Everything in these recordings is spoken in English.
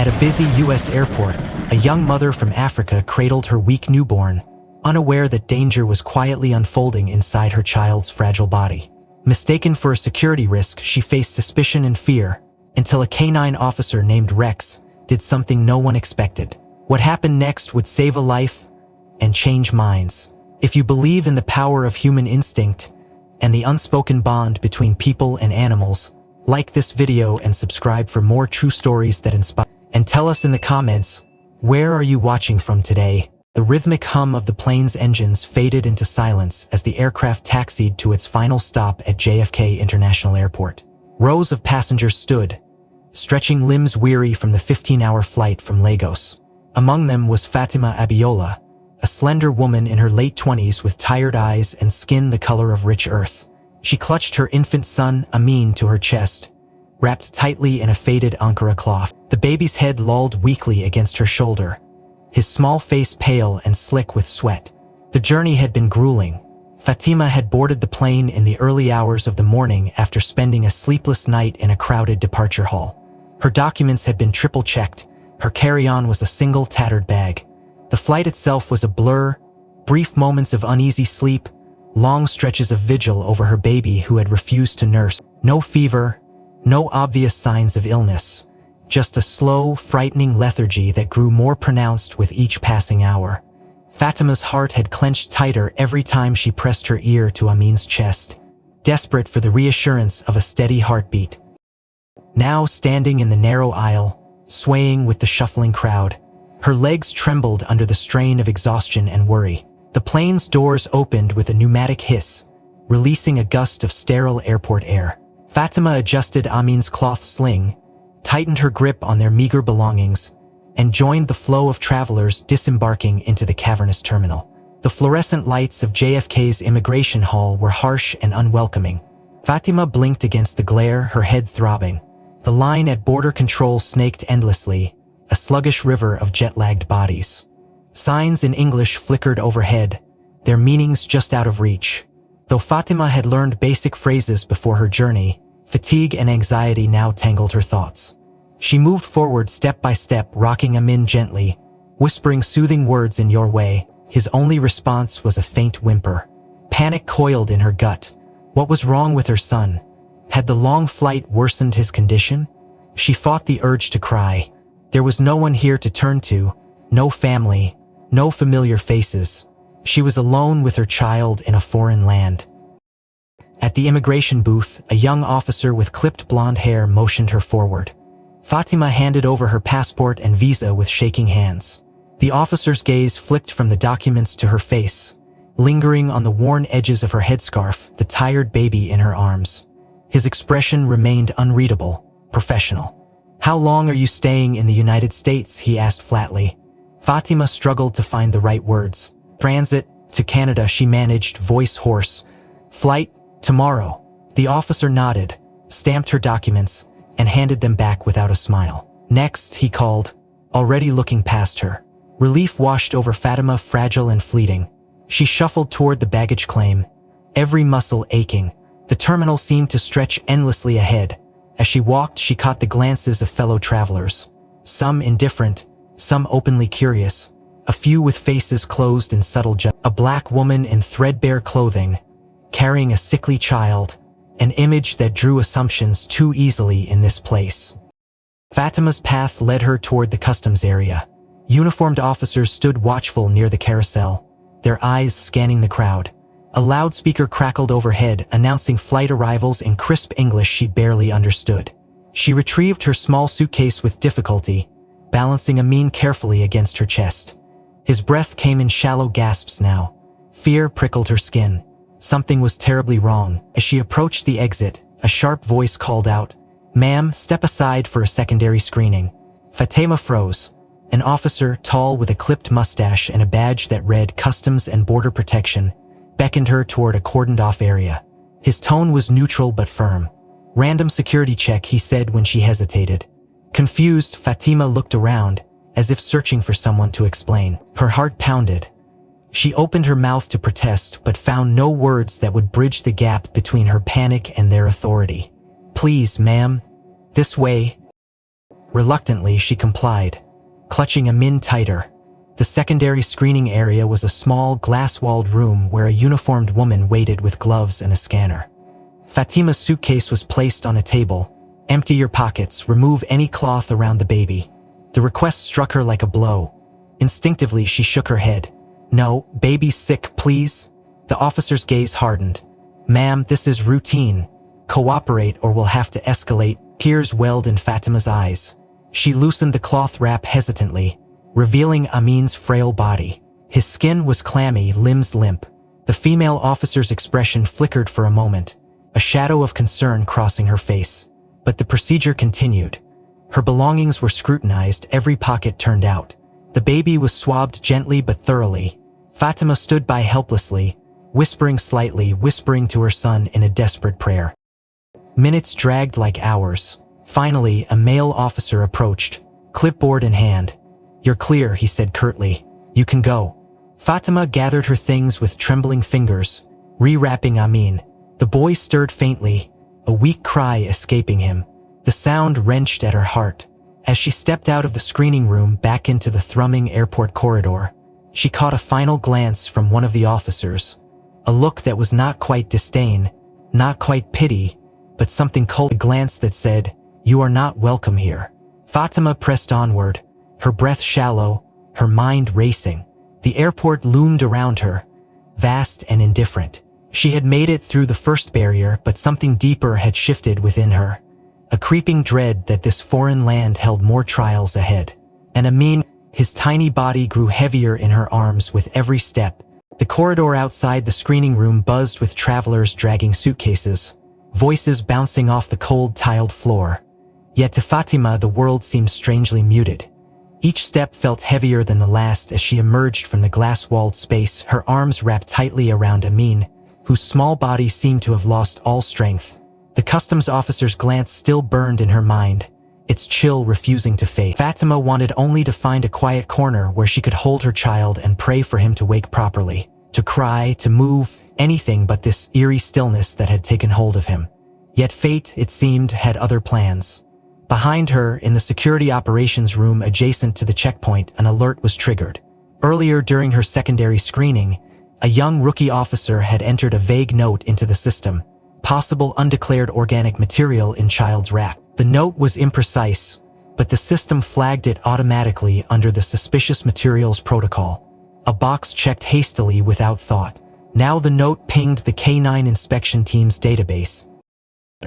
At a busy U.S. airport, a young mother from Africa cradled her weak newborn, unaware that danger was quietly unfolding inside her child's fragile body. Mistaken for a security risk, she faced suspicion and fear, until a canine officer named Rex did something no one expected. What happened next would save a life and change minds. If you believe in the power of human instinct and the unspoken bond between people and animals, like this video and subscribe for more true stories that inspire. And tell us in the comments, where are you watching from today? The rhythmic hum of the plane's engines faded into silence as the aircraft taxied to its final stop at JFK International Airport. Rows of passengers stood, stretching limbs weary from the 15-hour flight from Lagos. Among them was Fatima Abiola, a slender woman in her late 20s with tired eyes and skin the color of rich earth. She clutched her infant son, Amin, to her chest, wrapped tightly in a faded Ankara cloth. The baby's head lolled weakly against her shoulder, his small face pale and slick with sweat. The journey had been grueling. Fatima had boarded the plane in the early hours of the morning after spending a sleepless night in a crowded departure hall. Her documents had been triple-checked. Her carry-on was a single tattered bag. The flight itself was a blur, brief moments of uneasy sleep, long stretches of vigil over her baby who had refused to nurse. No fever, no obvious signs of illness, just a slow, frightening lethargy that grew more pronounced with each passing hour. Fatima's heart had clenched tighter every time she pressed her ear to Amin's chest, desperate for the reassurance of a steady heartbeat. Now standing in the narrow aisle, swaying with the shuffling crowd, her legs trembled under the strain of exhaustion and worry. The plane's doors opened with a pneumatic hiss, releasing a gust of sterile airport air. Fatima adjusted Amin's cloth sling, tightened her grip on their meager belongings, and joined the flow of travelers disembarking into the cavernous terminal. The fluorescent lights of JFK's immigration hall were harsh and unwelcoming. Fatima blinked against the glare, her head throbbing. The line at border control snaked endlessly, a sluggish river of jet-lagged bodies. Signs in English flickered overhead, their meanings just out of reach. Though Fatima had learned basic phrases before her journey, fatigue and anxiety now tangled her thoughts. She moved forward step by step, rocking Amin gently, whispering soothing words in your way. His only response was a faint whimper. Panic coiled in her gut. What was wrong with her son? Had the long flight worsened his condition? She fought the urge to cry. There was no one here to turn to, no family, no familiar faces. She was alone with her child in a foreign land. At the immigration booth, a young officer with clipped blonde hair motioned her forward. Fatima handed over her passport and visa with shaking hands. The officer's gaze flicked from the documents to her face, lingering on the worn edges of her headscarf, the tired baby in her arms. His expression remained unreadable, professional. "How long are you staying in the United States?" he asked flatly. Fatima struggled to find the right words. "Transit to Canada," she managed, voice hoarse. "Flight tomorrow." The officer nodded, stamped her documents, and handed them back without a smile. "Next," he called, already looking past her. Relief washed over Fatima, fragile and fleeting. She shuffled toward the baggage claim, every muscle aching. The terminal seemed to stretch endlessly ahead. As she walked, she caught the glances of fellow travelers, some indifferent, some openly curious, a few with faces closed in subtle judgment. A black woman in threadbare clothing, carrying a sickly child, an image that drew assumptions too easily in this place. Fatima's path led her toward the customs area. Uniformed officers stood watchful near the carousel, their eyes scanning the crowd. A loudspeaker crackled overhead, announcing flight arrivals in crisp English she barely understood. She retrieved her small suitcase with difficulty, balancing Amin carefully against her chest. His breath came in shallow gasps now. Fear prickled her skin. Something was terribly wrong. As she approached the exit, a sharp voice called out, "Ma'am, step aside for a secondary screening." Fatima froze. An officer, tall with a clipped mustache and a badge that read Customs and Border Protection, beckoned her toward a cordoned-off area. His tone was neutral but firm. "Random security check," he said when she hesitated. Confused, Fatima looked around, as if searching for someone to explain. Her heart pounded. She opened her mouth to protest, but found no words that would bridge the gap between her panic and their authority. "Please, ma'am. This way." Reluctantly, she complied, clutching Amin tighter. The secondary screening area was a small, glass-walled room where a uniformed woman waited with gloves and a scanner. Fatima's suitcase was placed on a table. Empty your pockets, remove any cloth around the baby. The request struck her like a blow. Instinctively, she shook her head. No, baby's sick, please. The officer's gaze hardened. Ma'am, this is routine. Cooperate or we'll have to escalate. Tears welled in Fatima's eyes. She loosened the cloth wrap hesitantly, revealing Amin's frail body. His skin was clammy, limbs limp. The female officer's expression flickered for a moment, a shadow of concern crossing her face. But the procedure continued. Her belongings were scrutinized, every pocket turned out. The baby was swabbed gently but thoroughly. Fatima stood by helplessly, whispering slightly, whispering to her son in a desperate prayer. Minutes dragged like hours. Finally, a male officer approached, clipboard in hand. You're clear, he said curtly. You can go. Fatima gathered her things with trembling fingers, rewrapping Amin. The boy stirred faintly, a weak cry escaping him. The sound wrenched at her heart. As she stepped out of the screening room back into the thrumming airport corridor, she caught a final glance from one of the officers. A look that was not quite disdain, not quite pity, but something cold. A glance that said, "You are not welcome here." Fatima pressed onward, her breath shallow, her mind racing. The airport loomed around her, vast and indifferent. She had made it through the first barrier, but something deeper had shifted within her. A creeping dread that this foreign land held more trials ahead. And Amin, his tiny body grew heavier in her arms with every step. The corridor outside the screening room buzzed with travelers dragging suitcases, voices bouncing off the cold tiled floor. Yet to Fatima the world seemed strangely muted. Each step felt heavier than the last as she emerged from the glass-walled space, her arms wrapped tightly around Amin, whose small body seemed to have lost all strength. The customs officer's glance still burned in her mind, its chill refusing to fade. Fatima wanted only to find a quiet corner where she could hold her child and pray for him to wake properly, to cry, to move, anything but this eerie stillness that had taken hold of him. Yet fate, it seemed, had other plans. Behind her, in the security operations room adjacent to the checkpoint, an alert was triggered. Earlier during her secondary screening, a young rookie officer had entered a vague note into the system, possible undeclared organic material in child's rack. The note was imprecise, but the system flagged it automatically under the suspicious materials protocol. A box checked hastily without thought. Now the note pinged the K9 inspection team's database,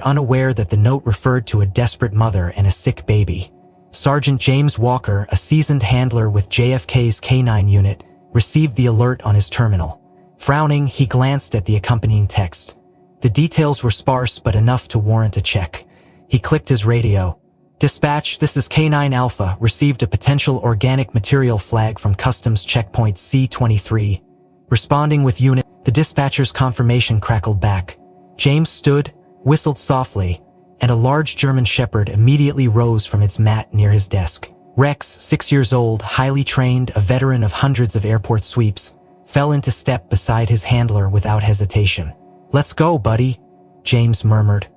unaware that the note referred to a desperate mother and a sick baby. Sergeant James Walker, a seasoned handler with JFK's K9 unit, received the alert on his terminal. Frowning, he glanced at the accompanying text. The details were sparse but enough to warrant a check. He clicked his radio. Dispatch, this is K9 Alpha, received a potential organic material flag from Customs Checkpoint C-23. Responding with unit, the dispatcher's confirmation crackled back. James stood, whistled softly, and a large German shepherd immediately rose from its mat near his desk. Rex, 6 years old, highly trained, a veteran of hundreds of airport sweeps, fell into step beside his handler without hesitation. "Let's go, buddy," James murmured.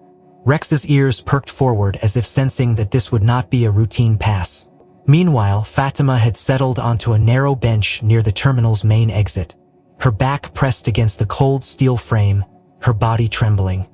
Rex's ears perked forward as if sensing that this would not be a routine pass. Meanwhile, Fatima had settled onto a narrow bench near the terminal's main exit, her back pressed against the cold steel frame, her body trembling.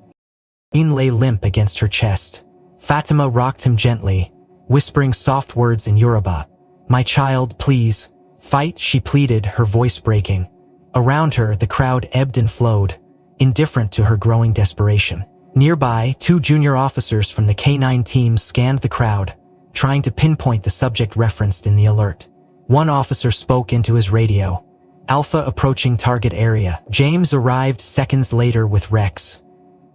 Amin lay limp against her chest. Fatima rocked him gently, whispering soft words in Yoruba. "My child, please. Fight," she pleaded, her voice breaking. Around her, the crowd ebbed and flowed, indifferent to her growing desperation. Nearby, 2 junior officers from the K9 team scanned the crowd, trying to pinpoint the subject referenced in the alert. One officer spoke into his radio. "Alpha approaching target area." James arrived seconds later with Rex,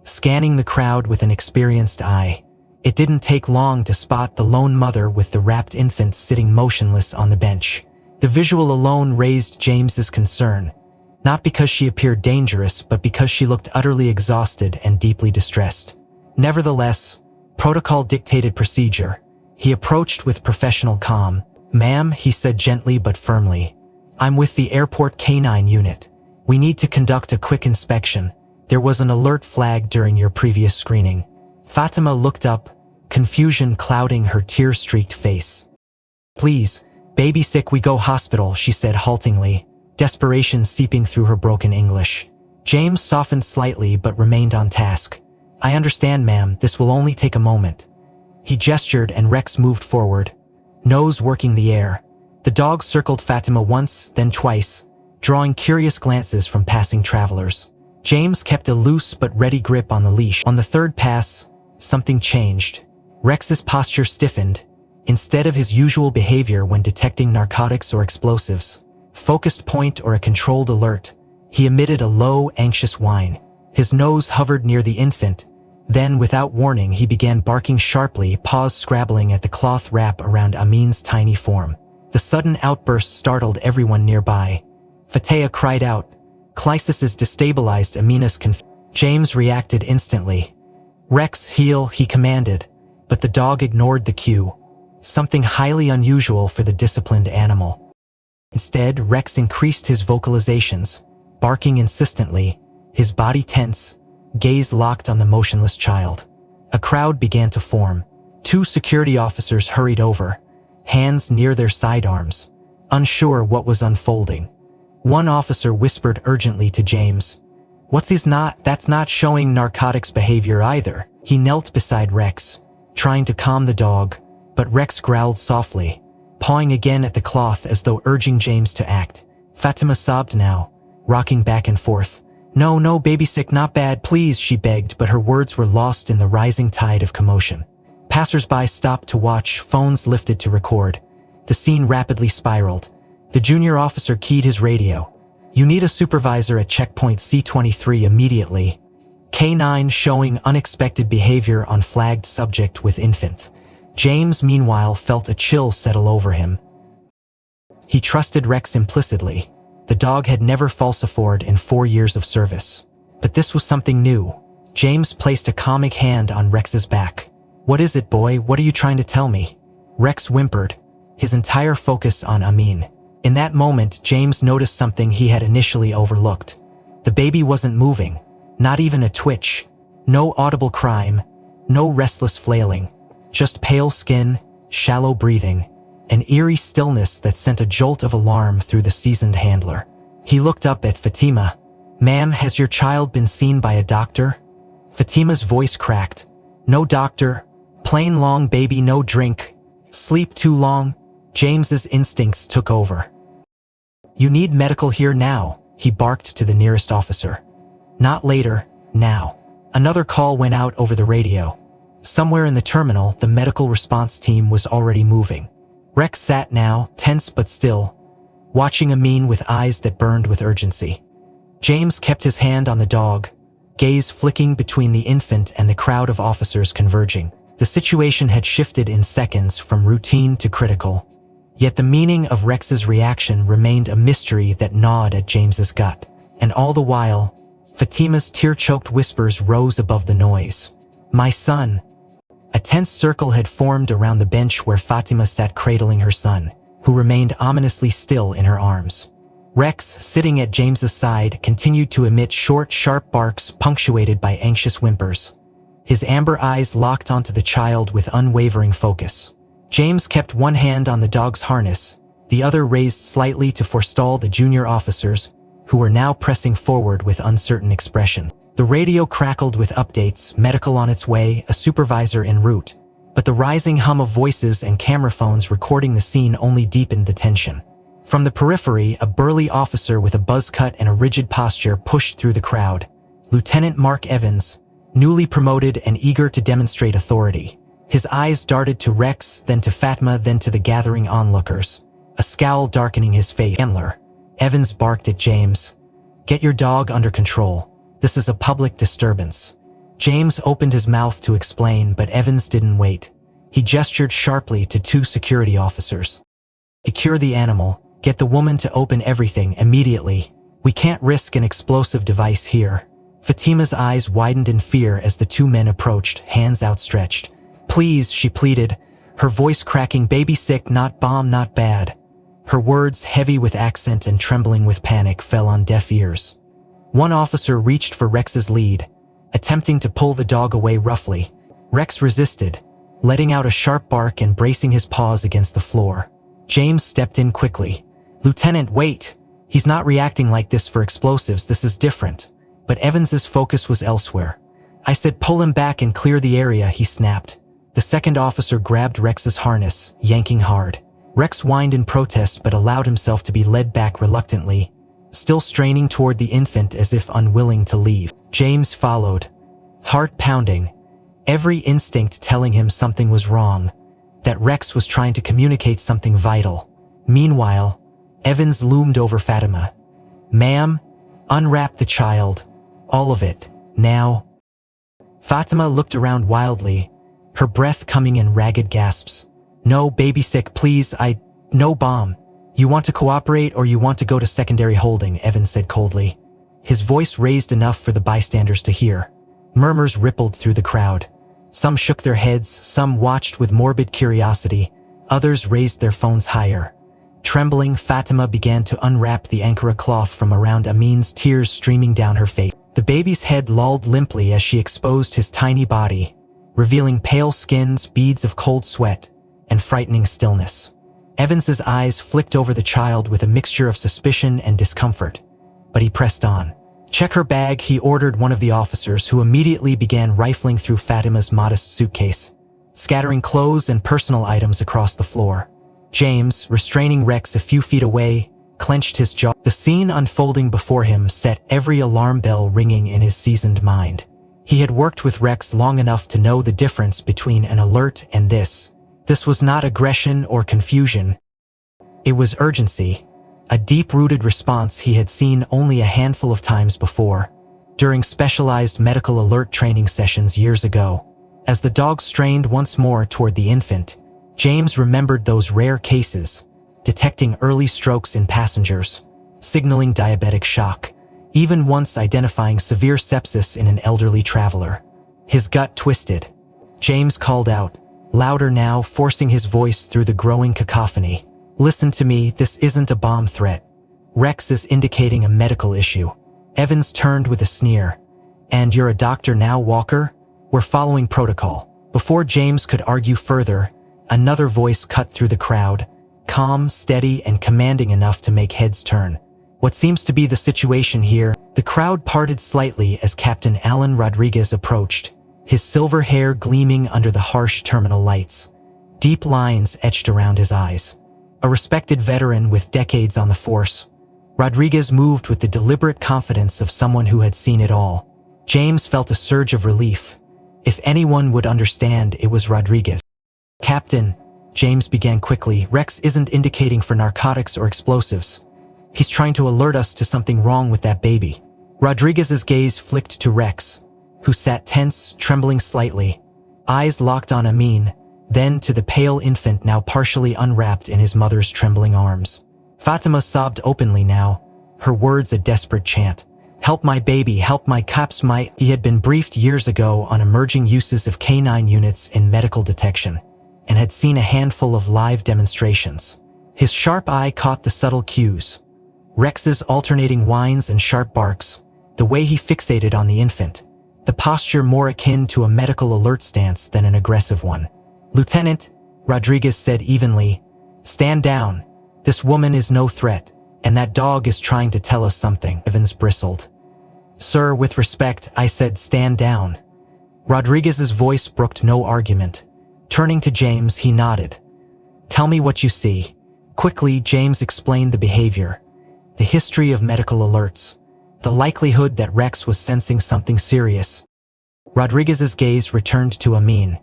scanning the crowd with an experienced eye. It didn't take long to spot the lone mother with the wrapped infant sitting motionless on the bench. The visual alone raised James's concern, not because she appeared dangerous, but because she looked utterly exhausted and deeply distressed. Nevertheless, protocol dictated procedure. He approached with professional calm. "Ma'am," he said gently but firmly, "I'm with the airport K9 unit. We need to conduct a quick inspection. There was an alert flag during your previous screening." Fatima looked up, confusion clouding her tear-streaked face. "Please, baby sick, we go hospital," she said haltingly, desperation seeping through her broken English. James softened slightly but remained on task. "I understand, ma'am, this will only take a moment." He gestured and Rex moved forward, nose working the air. The dog circled Fatima once, then twice, drawing curious glances from passing travelers. James kept a loose but ready grip on the leash. On the third pass, something changed. Rex's posture stiffened. Instead of his usual behavior when detecting narcotics or explosives, focused point or a controlled alert, he emitted a low, anxious whine. His nose hovered near the infant. Then, without warning, he began barking sharply, paws scrabbling at the cloth wrap around Amin's tiny form. The sudden outburst startled everyone nearby. Fatea cried out. Clysis's destabilized Amina's James reacted instantly. "Rex, heel," he commanded, but the dog ignored the cue, something highly unusual for the disciplined animal. Instead, Rex increased his vocalizations, barking insistently, his body tense, gaze locked on the motionless child. A crowd began to form. 2 security officers hurried over, hands near their sidearms, unsure what was unfolding. One officer whispered urgently to James, That's not showing narcotics behavior either." He knelt beside Rex, trying to calm the dog, but Rex growled softly, pawing again at the cloth as though urging James to act. Fatima sobbed now, rocking back and forth. No, baby sick, not bad, please," she begged, but her words were lost in the rising tide of commotion. Passers-by stopped to watch, phones lifted to record. The scene rapidly spiraled. The junior officer keyed his radio. "You need a supervisor at checkpoint C-23 immediately." K9 showing unexpected behavior on flagged subject with infant. James, meanwhile, felt a chill settle over him. He trusted Rex implicitly. The dog had never falsified in 4 years of service. But this was something new. James placed a comic hand on Rex's back. "What is it, boy? What are you trying to tell me?" Rex whimpered, his entire focus on Amin. In that moment, James noticed something he had initially overlooked. The baby wasn't moving, not even a twitch. No audible crime, no restless flailing. Just pale skin, shallow breathing, an eerie stillness that sent a jolt of alarm through the seasoned handler. He looked up at Fatima. "Ma'am, has your child been seen by a doctor?" Fatima's voice cracked. "No doctor. Plain long baby, no drink. Sleep too long." James's instincts took over. "You need medical here now," he barked to the nearest officer. "Not later, now." Another call went out over the radio. Somewhere in the terminal, the medical response team was already moving. Rex sat now, tense but still, watching Amin with eyes that burned with urgency. James kept his hand on the dog, gaze flicking between the infant and the crowd of officers converging. The situation had shifted in seconds from routine to critical. Yet the meaning of Rex's reaction remained a mystery that gnawed at James's gut. And all the while, Fatima's tear-choked whispers rose above the noise. "My son." A tense circle had formed around the bench where Fatima sat cradling her son, who remained ominously still in her arms. Rex, sitting at James's side, continued to emit short, sharp barks punctuated by anxious whimpers. His amber eyes locked onto the child with unwavering focus. James kept one hand on the dog's harness, the other raised slightly to forestall the junior officers, who were now pressing forward with uncertain expression. The radio crackled with updates, medical on its way, a supervisor en route. But the rising hum of voices and camera phones recording the scene only deepened the tension. From the periphery, a burly officer with a buzz cut and a rigid posture pushed through the crowd. Lieutenant Mark Evans, newly promoted and eager to demonstrate authority. His eyes darted to Rex, then to Fatma, then to the gathering onlookers, a scowl darkening his face. "Handler," Evans barked at James. "Get your dog under control. This is a public disturbance." James opened his mouth to explain, but Evans didn't wait. He gestured sharply to 2 security officers. "Secure the animal. Get the woman to open everything immediately. We can't risk an explosive device here." Fatima's eyes widened in fear as the 2 men approached, hands outstretched. "Please," she pleaded, her voice cracking, "baby sick, not bomb, not bad." Her words, heavy with accent and trembling with panic, fell on deaf ears. One officer reached for Rex's lead, attempting to pull the dog away roughly. Rex resisted, letting out a sharp bark and bracing his paws against the floor. James stepped in quickly. "Lieutenant, wait! He's not reacting like this for explosives, this is different." But Evans's focus was elsewhere. "I said pull him back and clear the area," he snapped. The second officer grabbed Rex's harness, yanking hard. Rex whined in protest but allowed himself to be led back reluctantly, still straining toward the infant as if unwilling to leave. James followed, heart pounding, every instinct telling him something was wrong, that Rex was trying to communicate something vital. Meanwhile, Evans loomed over Fatima. "Ma'am, unwrap the child. All of it, now." Fatima looked around wildly, her breath coming in ragged gasps. "No, baby sick, please, no bomb. You want to cooperate or you want to go to secondary holding," Evans said coldly. His voice raised enough for the bystanders to hear. Murmurs rippled through the crowd. Some shook their heads, some watched with morbid curiosity, others raised their phones higher. Trembling, Fatima began to unwrap the Ankara cloth from around Amin's, tears streaming down her face. The baby's head lolled limply as she exposed his tiny body, revealing pale skins, beads of cold sweat, and frightening stillness. Evans's eyes flicked over the child with a mixture of suspicion and discomfort, but he pressed on. "Check her bag," he ordered one of the officers, who immediately began rifling through Fatima's modest suitcase, scattering clothes and personal items across the floor. James, restraining Rex a few feet away, clenched his jaw. The scene unfolding before him set every alarm bell ringing in his seasoned mind. He had worked with Rex long enough to know the difference between an alert and this. This was not aggression or confusion. It was urgency, a deep-rooted response he had seen only a handful of times before, during specialized medical alert training sessions years ago. As the dog strained once more toward the infant, James remembered those rare cases, detecting early strokes in passengers, signaling diabetic shock, even once identifying severe sepsis in an elderly traveler. His gut twisted. James called out, louder now, forcing his voice through the growing cacophony. "Listen to me, this isn't a bomb threat. Rex is indicating a medical issue." Evans turned with a sneer. "And you're a doctor now, Walker? We're following protocol." Before James could argue further, another voice cut through the crowd, calm, steady, and commanding enough to make heads turn. "What seems to be the situation here?" The crowd parted slightly as Captain Alan Rodriguez approached, his silver hair gleaming under the harsh terminal lights, deep lines etched around his eyes. A respected veteran with decades on the force, Rodriguez moved with the deliberate confidence of someone who had seen it all. James felt a surge of relief. If anyone would understand, it was Rodriguez. "Captain," James began quickly, "Rex isn't indicating for narcotics or explosives. He's trying to alert us to something wrong with that baby." Rodriguez's gaze flicked to Rex, who sat tense, trembling slightly, eyes locked on Amin, then to the pale infant now partially unwrapped in his mother's trembling arms. Fatima sobbed openly now, her words a desperate chant. "Help my baby, help my cops, my—" He had been briefed years ago on emerging uses of canine units in medical detection, and had seen a handful of live demonstrations. His sharp eye caught the subtle cues. Rex's alternating whines and sharp barks, the way he fixated on the infant, the posture more akin to a medical alert stance than an aggressive one. "Lieutenant," Rodriguez said evenly, "stand down. This woman is no threat, and that dog is trying to tell us something." Evans bristled. "Sir, with respect, I said stand down." Rodriguez's voice brooked no argument. Turning to James, he nodded. "Tell me what you see." Quickly, James explained the behavior, the history of medical alerts, the likelihood that Rex was sensing something serious. Rodriguez's gaze returned to Amin,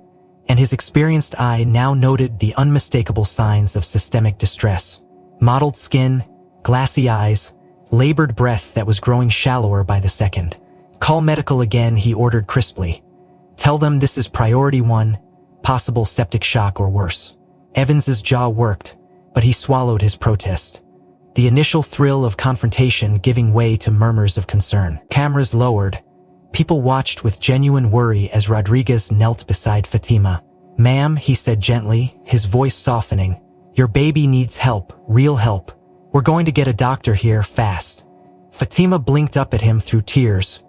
and his experienced eye now noted the unmistakable signs of systemic distress. Mottled skin, glassy eyes, labored breath that was growing shallower by the second. "Call medical again," he ordered crisply. "Tell them this is priority 1, possible septic shock or worse." Evans's jaw worked, but he swallowed his protest, the initial thrill of confrontation giving way to murmurs of concern. Cameras lowered. People watched with genuine worry as Rodriguez knelt beside Fatima. "Ma'am," he said gently, his voice softening, "your baby needs help, real help. We're going to get a doctor here, fast." Fatima blinked up at him through tears,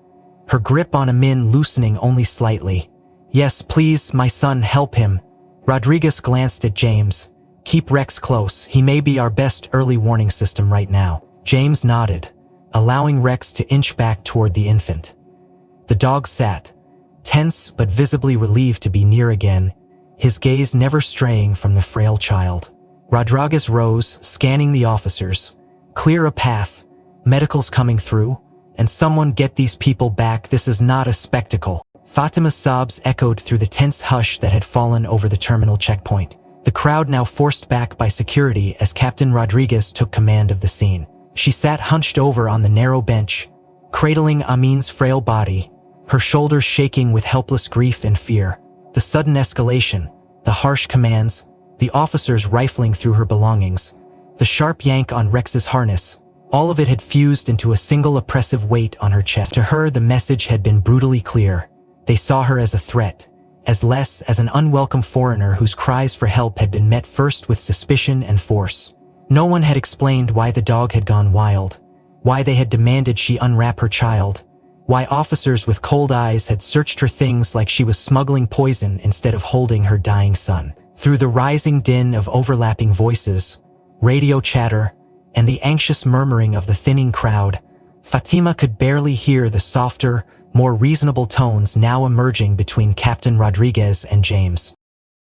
her grip on Amin loosening only slightly. "Yes, please, my son, help him. Rodriguez glanced at James. Keep Rex close, he may be our best early warning system right now. James nodded, allowing Rex to inch back toward the infant. The dog sat, tense but visibly relieved to be near again, his gaze never straying from the frail child. Rodriguez rose, scanning the officers. Clear a path, medical's coming through, and someone get these people back, this is not a spectacle. Fatima's sobs echoed through the tense hush that had fallen over the terminal checkpoint. The crowd now forced back by security as Captain Rodriguez took command of the scene. She sat hunched over on the narrow bench, cradling Amin's frail body, her shoulders shaking with helpless grief and fear. The sudden escalation, the harsh commands, the officers rifling through her belongings, the sharp yank on Rex's harness, all of it had fused into a single oppressive weight on her chest. To her, the message had been brutally clear. They saw her as a threat, as less as an unwelcome foreigner whose cries for help had been met first with suspicion and force. No one had explained why the dog had gone wild, why they had demanded she unwrap her child, why officers with cold eyes had searched her things like she was smuggling poison instead of holding her dying son. Through the rising din of overlapping voices, radio chatter, and the anxious murmuring of the thinning crowd, Fatima could barely hear the softer, more reasonable tones now emerging between Captain Rodriguez and James.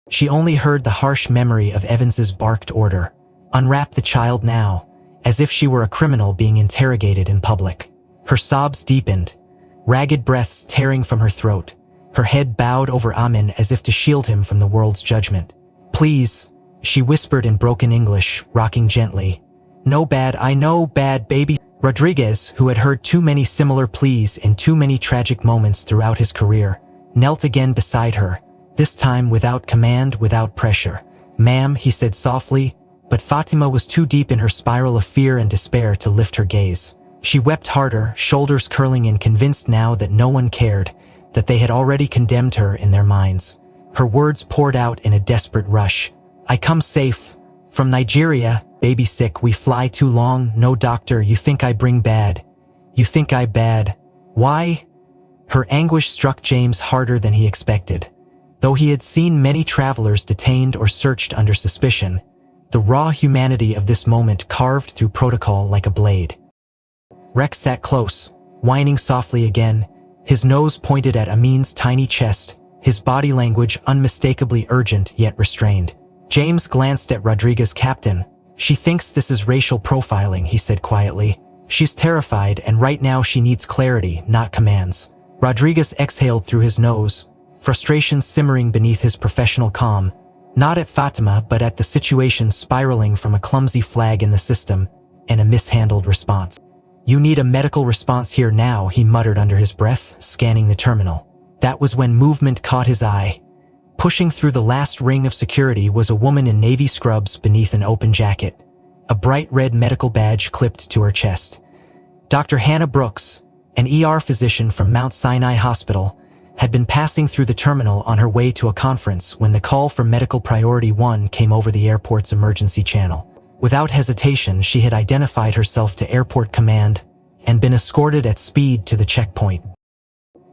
She only heard the harsh memory of Evans's barked order, "Unwrap the child now," as if she were a criminal being interrogated in public. Her sobs deepened, ragged breaths tearing from her throat, her head bowed over Amin as if to shield him from the world's judgment. "Please," she whispered in broken English, rocking gently. "No bad, I know, bad baby." Rodriguez, who had heard too many similar pleas in too many tragic moments throughout his career, knelt again beside her, this time without command, without pressure. "Ma'am," he said softly, but Fatima was too deep in her spiral of fear and despair to lift her gaze. She wept harder, shoulders curling and convinced now that no one cared, that they had already condemned her in their minds. Her words poured out in a desperate rush. "I come safe. From Nigeria, baby sick, we fly too long, no doctor, you think I bring bad. You think I bad. Why?" Her anguish struck James harder than he expected. Though he had seen many travelers detained or searched under suspicion, the raw humanity of this moment carved through protocol like a blade. Rex sat close, whining softly again, his nose pointed at Amin's tiny chest, his body language unmistakably urgent yet restrained. James glanced at Rodriguez. "Captain, she thinks this is racial profiling," he said quietly. "She's terrified and right now she needs clarity, not commands." Rodriguez exhaled through his nose, frustration simmering beneath his professional calm, not at Fatima but at the situation spiraling from a clumsy flag in the system and a mishandled response. "You need a medical response here now," he muttered under his breath, scanning the terminal. That was when movement caught his eye. Pushing through the last ring of security was a woman in navy scrubs beneath an open jacket, a bright red medical badge clipped to her chest. Dr. Hannah Brooks, an ER physician from Mount Sinai Hospital, had been passing through the terminal on her way to a conference when the call for Medical Priority 1 came over the airport's emergency channel. Without hesitation, she had identified herself to Airport Command and been escorted at speed to the checkpoint.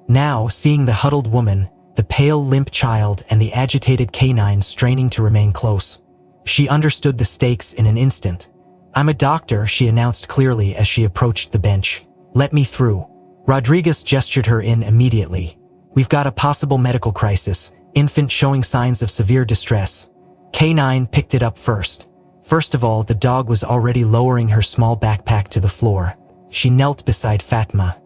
Now, seeing the huddled woman, the pale, limp child, and the agitated canine straining to remain close, she understood the stakes in an instant. "I'm a doctor," she announced clearly as she approached the bench. "Let me through." Rodriguez gestured her in immediately. "We've got a possible medical crisis, infant showing signs of severe distress." Canine picked it up first. First of all, the dog was already lowering her small backpack to the floor. She knelt beside Fatma,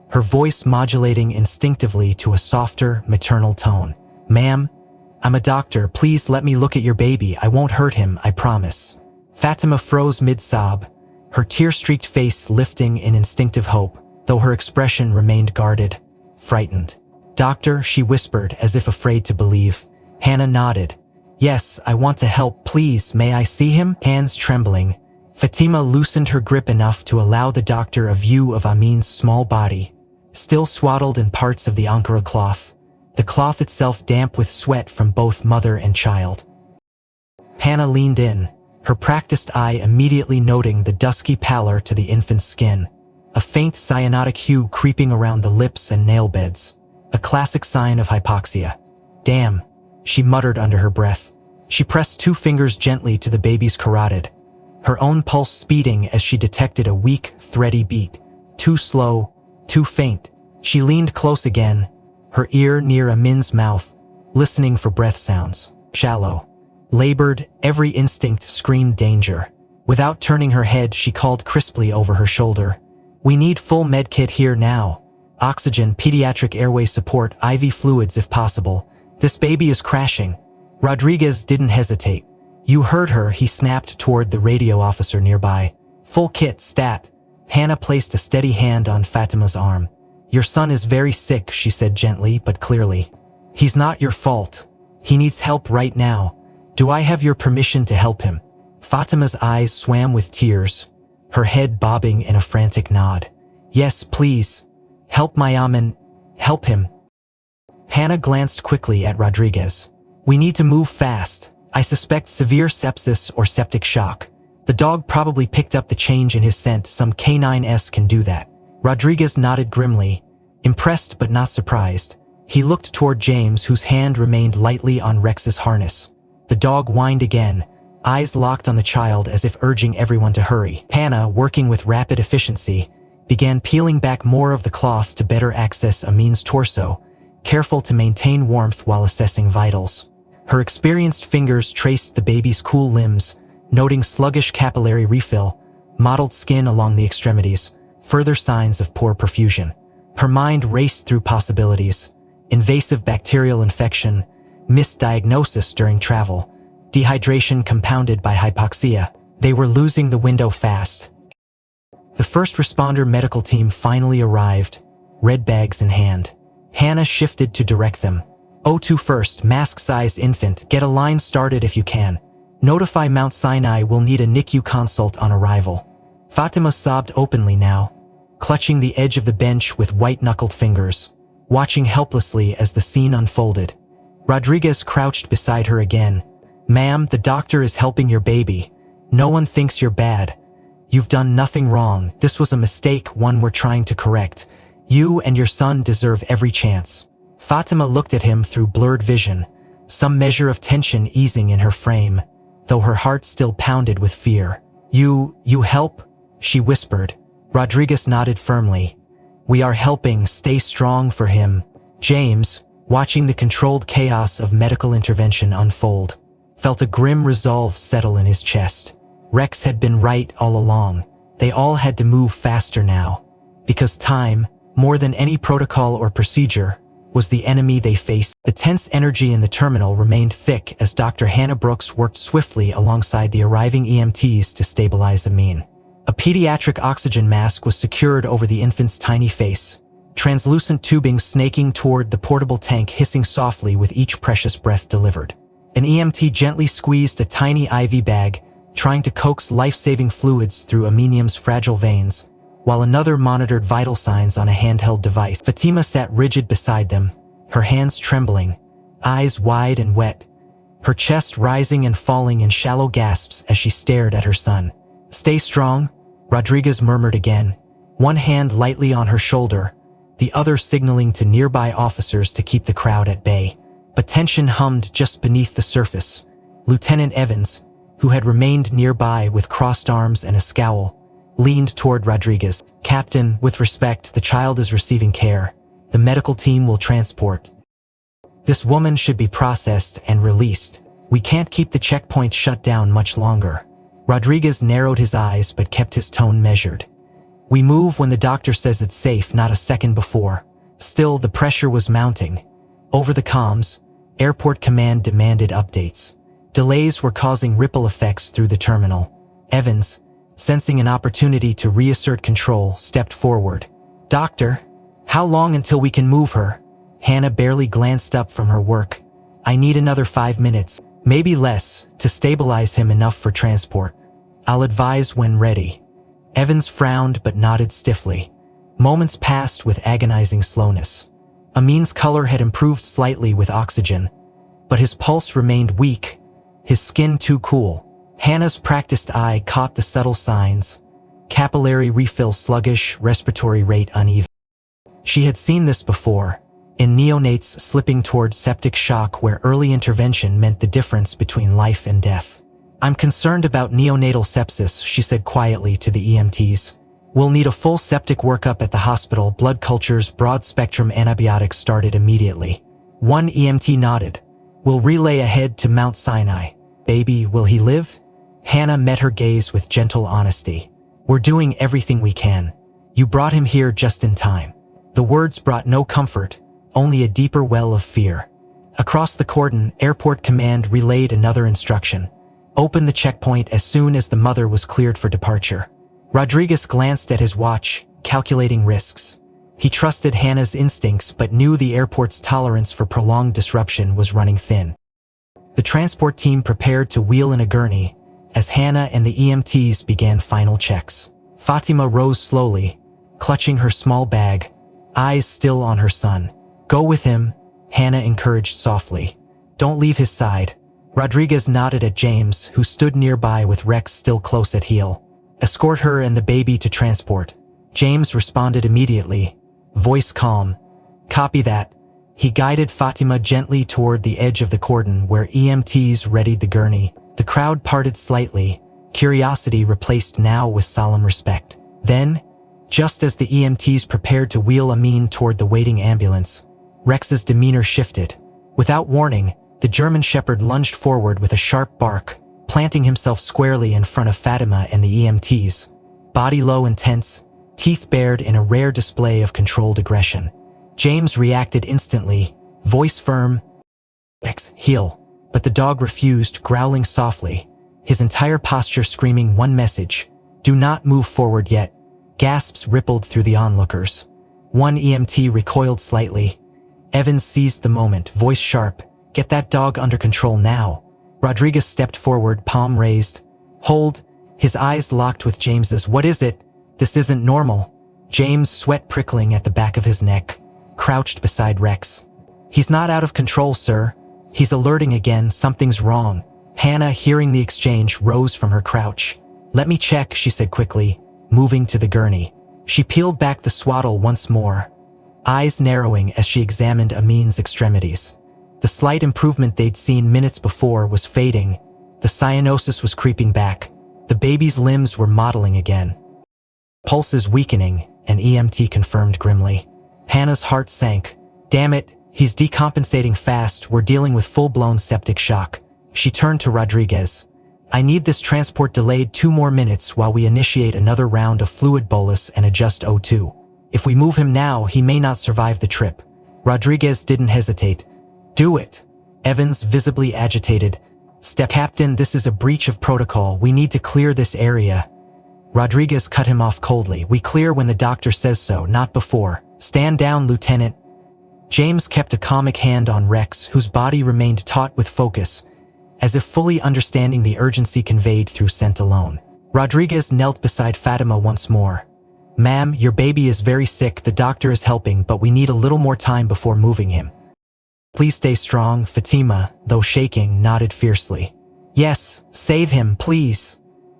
her voice modulating instinctively to a softer, maternal tone. "Ma'am, I'm a doctor. Please let me look at your baby. I won't hurt him, I promise." Fatima froze mid-sob, her tear-streaked face lifting in instinctive hope, though her expression remained guarded, frightened. "Doctor," she whispered as if afraid to believe. Hannah nodded. "Yes, I want to help. Please, may I see him?" Hands trembling, Fatima loosened her grip enough to allow the doctor a view of Amin's small body, still swaddled in parts of the Ankara cloth, the cloth itself damp with sweat from both mother and child. Hannah leaned in, her practiced eye immediately noting the dusky pallor to the infant's skin, a faint cyanotic hue creeping around the lips and nail beds, a classic sign of hypoxia. "Damn," she muttered under her breath. She pressed 2 fingers gently to the baby's carotid, her own pulse speeding as she detected a weak, thready beat. Too slow, too faint. She leaned close again, her ear near Amin's mouth, listening for breath sounds. Shallow. Labored, every instinct screamed danger. Without turning her head, she called crisply over her shoulder. "We need full medkit here now. Oxygen, pediatric airway support, IV fluids if possible. This baby is crashing." Rodriguez didn't hesitate. "You heard her," he snapped toward the radio officer nearby. "Full kit, stat." Hannah placed a steady hand on Fatima's arm. "Your son is very sick," she said gently but clearly. "He's not your fault. He needs help right now. Do I have your permission to help him?" Fatima's eyes swam with tears, her head bobbing in a frantic nod. "Yes, please. Help my Amin. Help him." Hannah glanced quickly at Rodriguez. "We need to move fast. I suspect severe sepsis or septic shock. The dog probably picked up the change in his scent. Some K9s can do that." Rodriguez nodded grimly, impressed but not surprised. He looked toward James, whose hand remained lightly on Rex's harness. The dog whined again, eyes locked on the child as if urging everyone to hurry. Hannah, working with rapid efficiency, began peeling back more of the cloth to better access Amin's torso, careful to maintain warmth while assessing vitals. Her experienced fingers traced the baby's cool limbs, noting sluggish capillary refill, mottled skin along the extremities, further signs of poor perfusion. Her mind raced through possibilities: invasive bacterial infection, misdiagnosis during travel, dehydration compounded by hypoxia. They were losing the window fast. The first responder medical team finally arrived, red bags in hand. Hannah shifted to direct them. "O2 first, mask-sized infant, get a line started if you can. Notify Mount Sinai we'll need a NICU consult on arrival." Fatima sobbed openly now, clutching the edge of the bench with white-knuckled fingers, watching helplessly as the scene unfolded. Rodriguez crouched beside her again. "Ma'am, the doctor is helping your baby. No one thinks you're bad. You've done nothing wrong. This was a mistake, one we're trying to correct. You and your son deserve every chance." Fatima looked at him through blurred vision, some measure of tension easing in her frame, though her heart still pounded with fear. You help?" she whispered. Rodriguez nodded firmly. "We are helping. Stay strong for him." James, watching the controlled chaos of medical intervention unfold, felt a grim resolve settle in his chest. Rex had been right all along. They all had to move faster now, because time, more than any protocol or procedure, was the enemy they faced. The tense energy in the terminal remained thick as Dr. Hannah Brooks worked swiftly alongside the arriving EMTs to stabilize Amin. A pediatric oxygen mask was secured over the infant's tiny face, translucent tubing snaking toward the portable tank hissing softly with each precious breath delivered. An EMT gently squeezed a tiny IV bag, trying to coax life-saving fluids through Aminium's fragile veins, while another monitored vital signs on a handheld device. Fatima sat rigid beside them, her hands trembling, eyes wide and wet, her chest rising and falling in shallow gasps as she stared at her son. "Stay strong," Rodriguez murmured again, one hand lightly on her shoulder, the other signaling to nearby officers to keep the crowd at bay. But tension hummed just beneath the surface. Lieutenant Evans, who had remained nearby with crossed arms and a scowl, leaned toward Rodriguez. "Captain, with respect, the child is receiving care. The medical team will transport. This woman should be processed and released. We can't keep the checkpoint shut down much longer." Rodriguez narrowed his eyes but kept his tone measured. "We move when the doctor says it's safe, not a second before." Still, the pressure was mounting. Over the comms, Airport Command demanded updates. Delays were causing ripple effects through the terminal. Evans, sensing an opportunity to reassert control, stepped forward. "Doctor, how long until we can move her?" Hannah barely glanced up from her work. "I need another 5 minutes, maybe less, to stabilize him enough for transport. I'll advise when ready." Evans frowned but nodded stiffly. Moments passed with agonizing slowness. Amin's color had improved slightly with oxygen, but his pulse remained weak, his skin too cool. Hannah's practiced eye caught the subtle signs: capillary refill sluggish, respiratory rate uneven. She had seen this before, in neonates slipping toward septic shock where early intervention meant the difference between life and death. "I'm concerned about neonatal sepsis," she said quietly to the EMTs. "We'll need a full septic workup at the hospital. Blood cultures, broad-spectrum antibiotics started immediately." One EMT nodded. "We'll relay ahead to Mount Sinai. Baby, will he live?" Hannah met her gaze with gentle honesty. "We're doing everything we can. You brought him here just in time." The words brought no comfort, only a deeper well of fear. Across the cordon, Airport Command relayed another instruction. "Open the checkpoint as soon as the mother was cleared for departure." Rodriguez glanced at his watch, calculating risks. He trusted Hannah's instincts but knew the airport's tolerance for prolonged disruption was running thin. The transport team prepared to wheel in a gurney as Hannah and the EMTs began final checks. Fatima rose slowly, clutching her small bag, eyes still on her son. "Go with him," Hannah encouraged softly. "Don't leave his side." Rodriguez nodded at James, who stood nearby with Rex still close at heel. "Escort her and the baby to transport." James responded immediately, voice calm. "Copy that." He guided Fatima gently toward the edge of the cordon where EMTs readied the gurney. The crowd parted slightly, curiosity replaced now with solemn respect. Then, just as the EMTs prepared to wheel Amin toward the waiting ambulance, Rex's demeanor shifted. Without warning, the German Shepherd lunged forward with a sharp bark, planting himself squarely in front of Fatima and the EMTs. Body low and tense, teeth bared in a rare display of controlled aggression. James reacted instantly, voice firm, "Rex, heel." But the dog refused, growling softly, his entire posture screaming one message: "Do not move forward yet." Gasps rippled through the onlookers. One EMT recoiled slightly. Evans seized the moment, voice sharp, "Get that dog under control now." Rodriguez stepped forward, palm raised. "Hold." His eyes locked with James's. "What is it? This isn't normal." James, sweat prickling at the back of his neck, crouched beside Rex. "He's not out of control, sir. He's alerting again. Something's wrong." Hannah, hearing the exchange, rose from her crouch. "Let me check," she said quickly, moving to the gurney. She peeled back the swaddle once more, eyes narrowing as she examined Amin's extremities. The slight improvement they'd seen minutes before was fading. The cyanosis was creeping back. The baby's limbs were mottling again. "Pulses weakening," an EMT confirmed grimly. Hannah's heart sank. "Damn it, he's decompensating fast. We're dealing with full-blown septic shock." She turned to Rodriguez. "I need this transport delayed 2 more minutes while we initiate another round of fluid bolus and adjust O2. If we move him now, he may not survive the trip." Rodriguez didn't hesitate. "Do it." Evans, visibly agitated. "Captain, this is a breach of protocol. We need to clear this area." Rodriguez cut him off coldly. "We clear when the doctor says so, not before. Stand down, Lieutenant." James kept a comic hand on Rex, whose body remained taut with focus, as if fully understanding the urgency conveyed through scent alone. Rodriguez knelt beside Fatima once more. "Ma'am, your baby is very sick. The doctor is helping, but we need a little more time before moving him." "Please stay strong." Fatima, though shaking, nodded fiercely. "Yes, save him, please."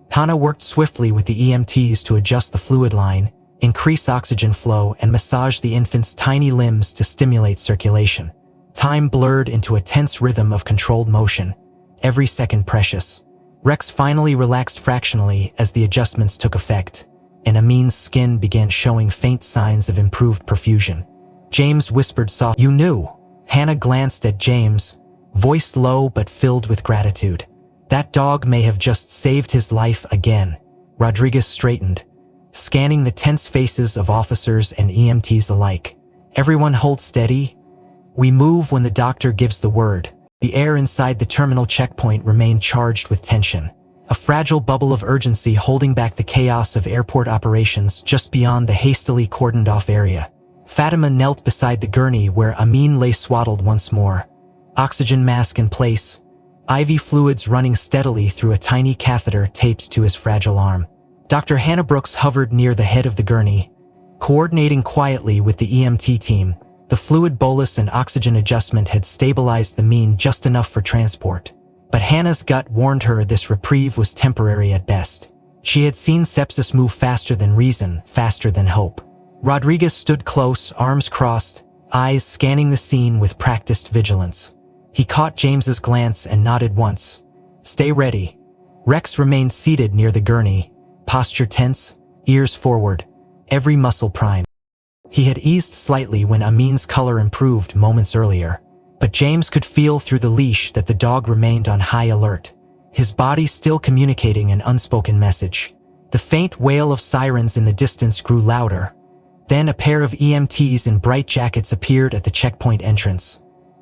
Hannah worked swiftly with the EMTs to adjust the fluid line, increase oxygen flow, and massage the infant's tiny limbs to stimulate circulation. Time blurred into a tense rhythm of controlled motion, every second precious. Rex finally relaxed fractionally as the adjustments took effect, and Amin's skin began showing faint signs of improved perfusion. James whispered softly, "You knew." Hannah glanced at James, voice low but filled with gratitude. "That dog may have just saved his life again." Rodriguez straightened, scanning the tense faces of officers and EMTs alike. "Everyone hold steady. We move when the doctor gives the word." The air inside the terminal checkpoint remained charged with tension, a fragile bubble of urgency holding back the chaos of airport operations just beyond the hastily cordoned-off area. Fatima knelt beside the gurney where Amin lay swaddled once more, oxygen mask in place, IV fluids running steadily through a tiny catheter taped to his fragile arm. Dr. Hannah Brooks hovered near the head of the gurney, coordinating quietly with the EMT team. The fluid bolus and oxygen adjustment had stabilized the mean just enough for transport. But Hannah's gut warned her this reprieve was temporary at best. She had seen sepsis move faster than reason, faster than hope. Rodriguez stood close, arms crossed, eyes scanning the scene with practiced vigilance. He caught James's glance and nodded once. "Stay ready." Rex remained seated near the gurney, posture tense, ears forward, every muscle primed. He had eased slightly when Amin's color improved moments earlier, but James could feel through the leash that the dog remained on high alert, his body still communicating an unspoken message. The faint wail of sirens in the distance grew louder. Then a pair of EMTs in bright jackets appeared at the checkpoint entrance,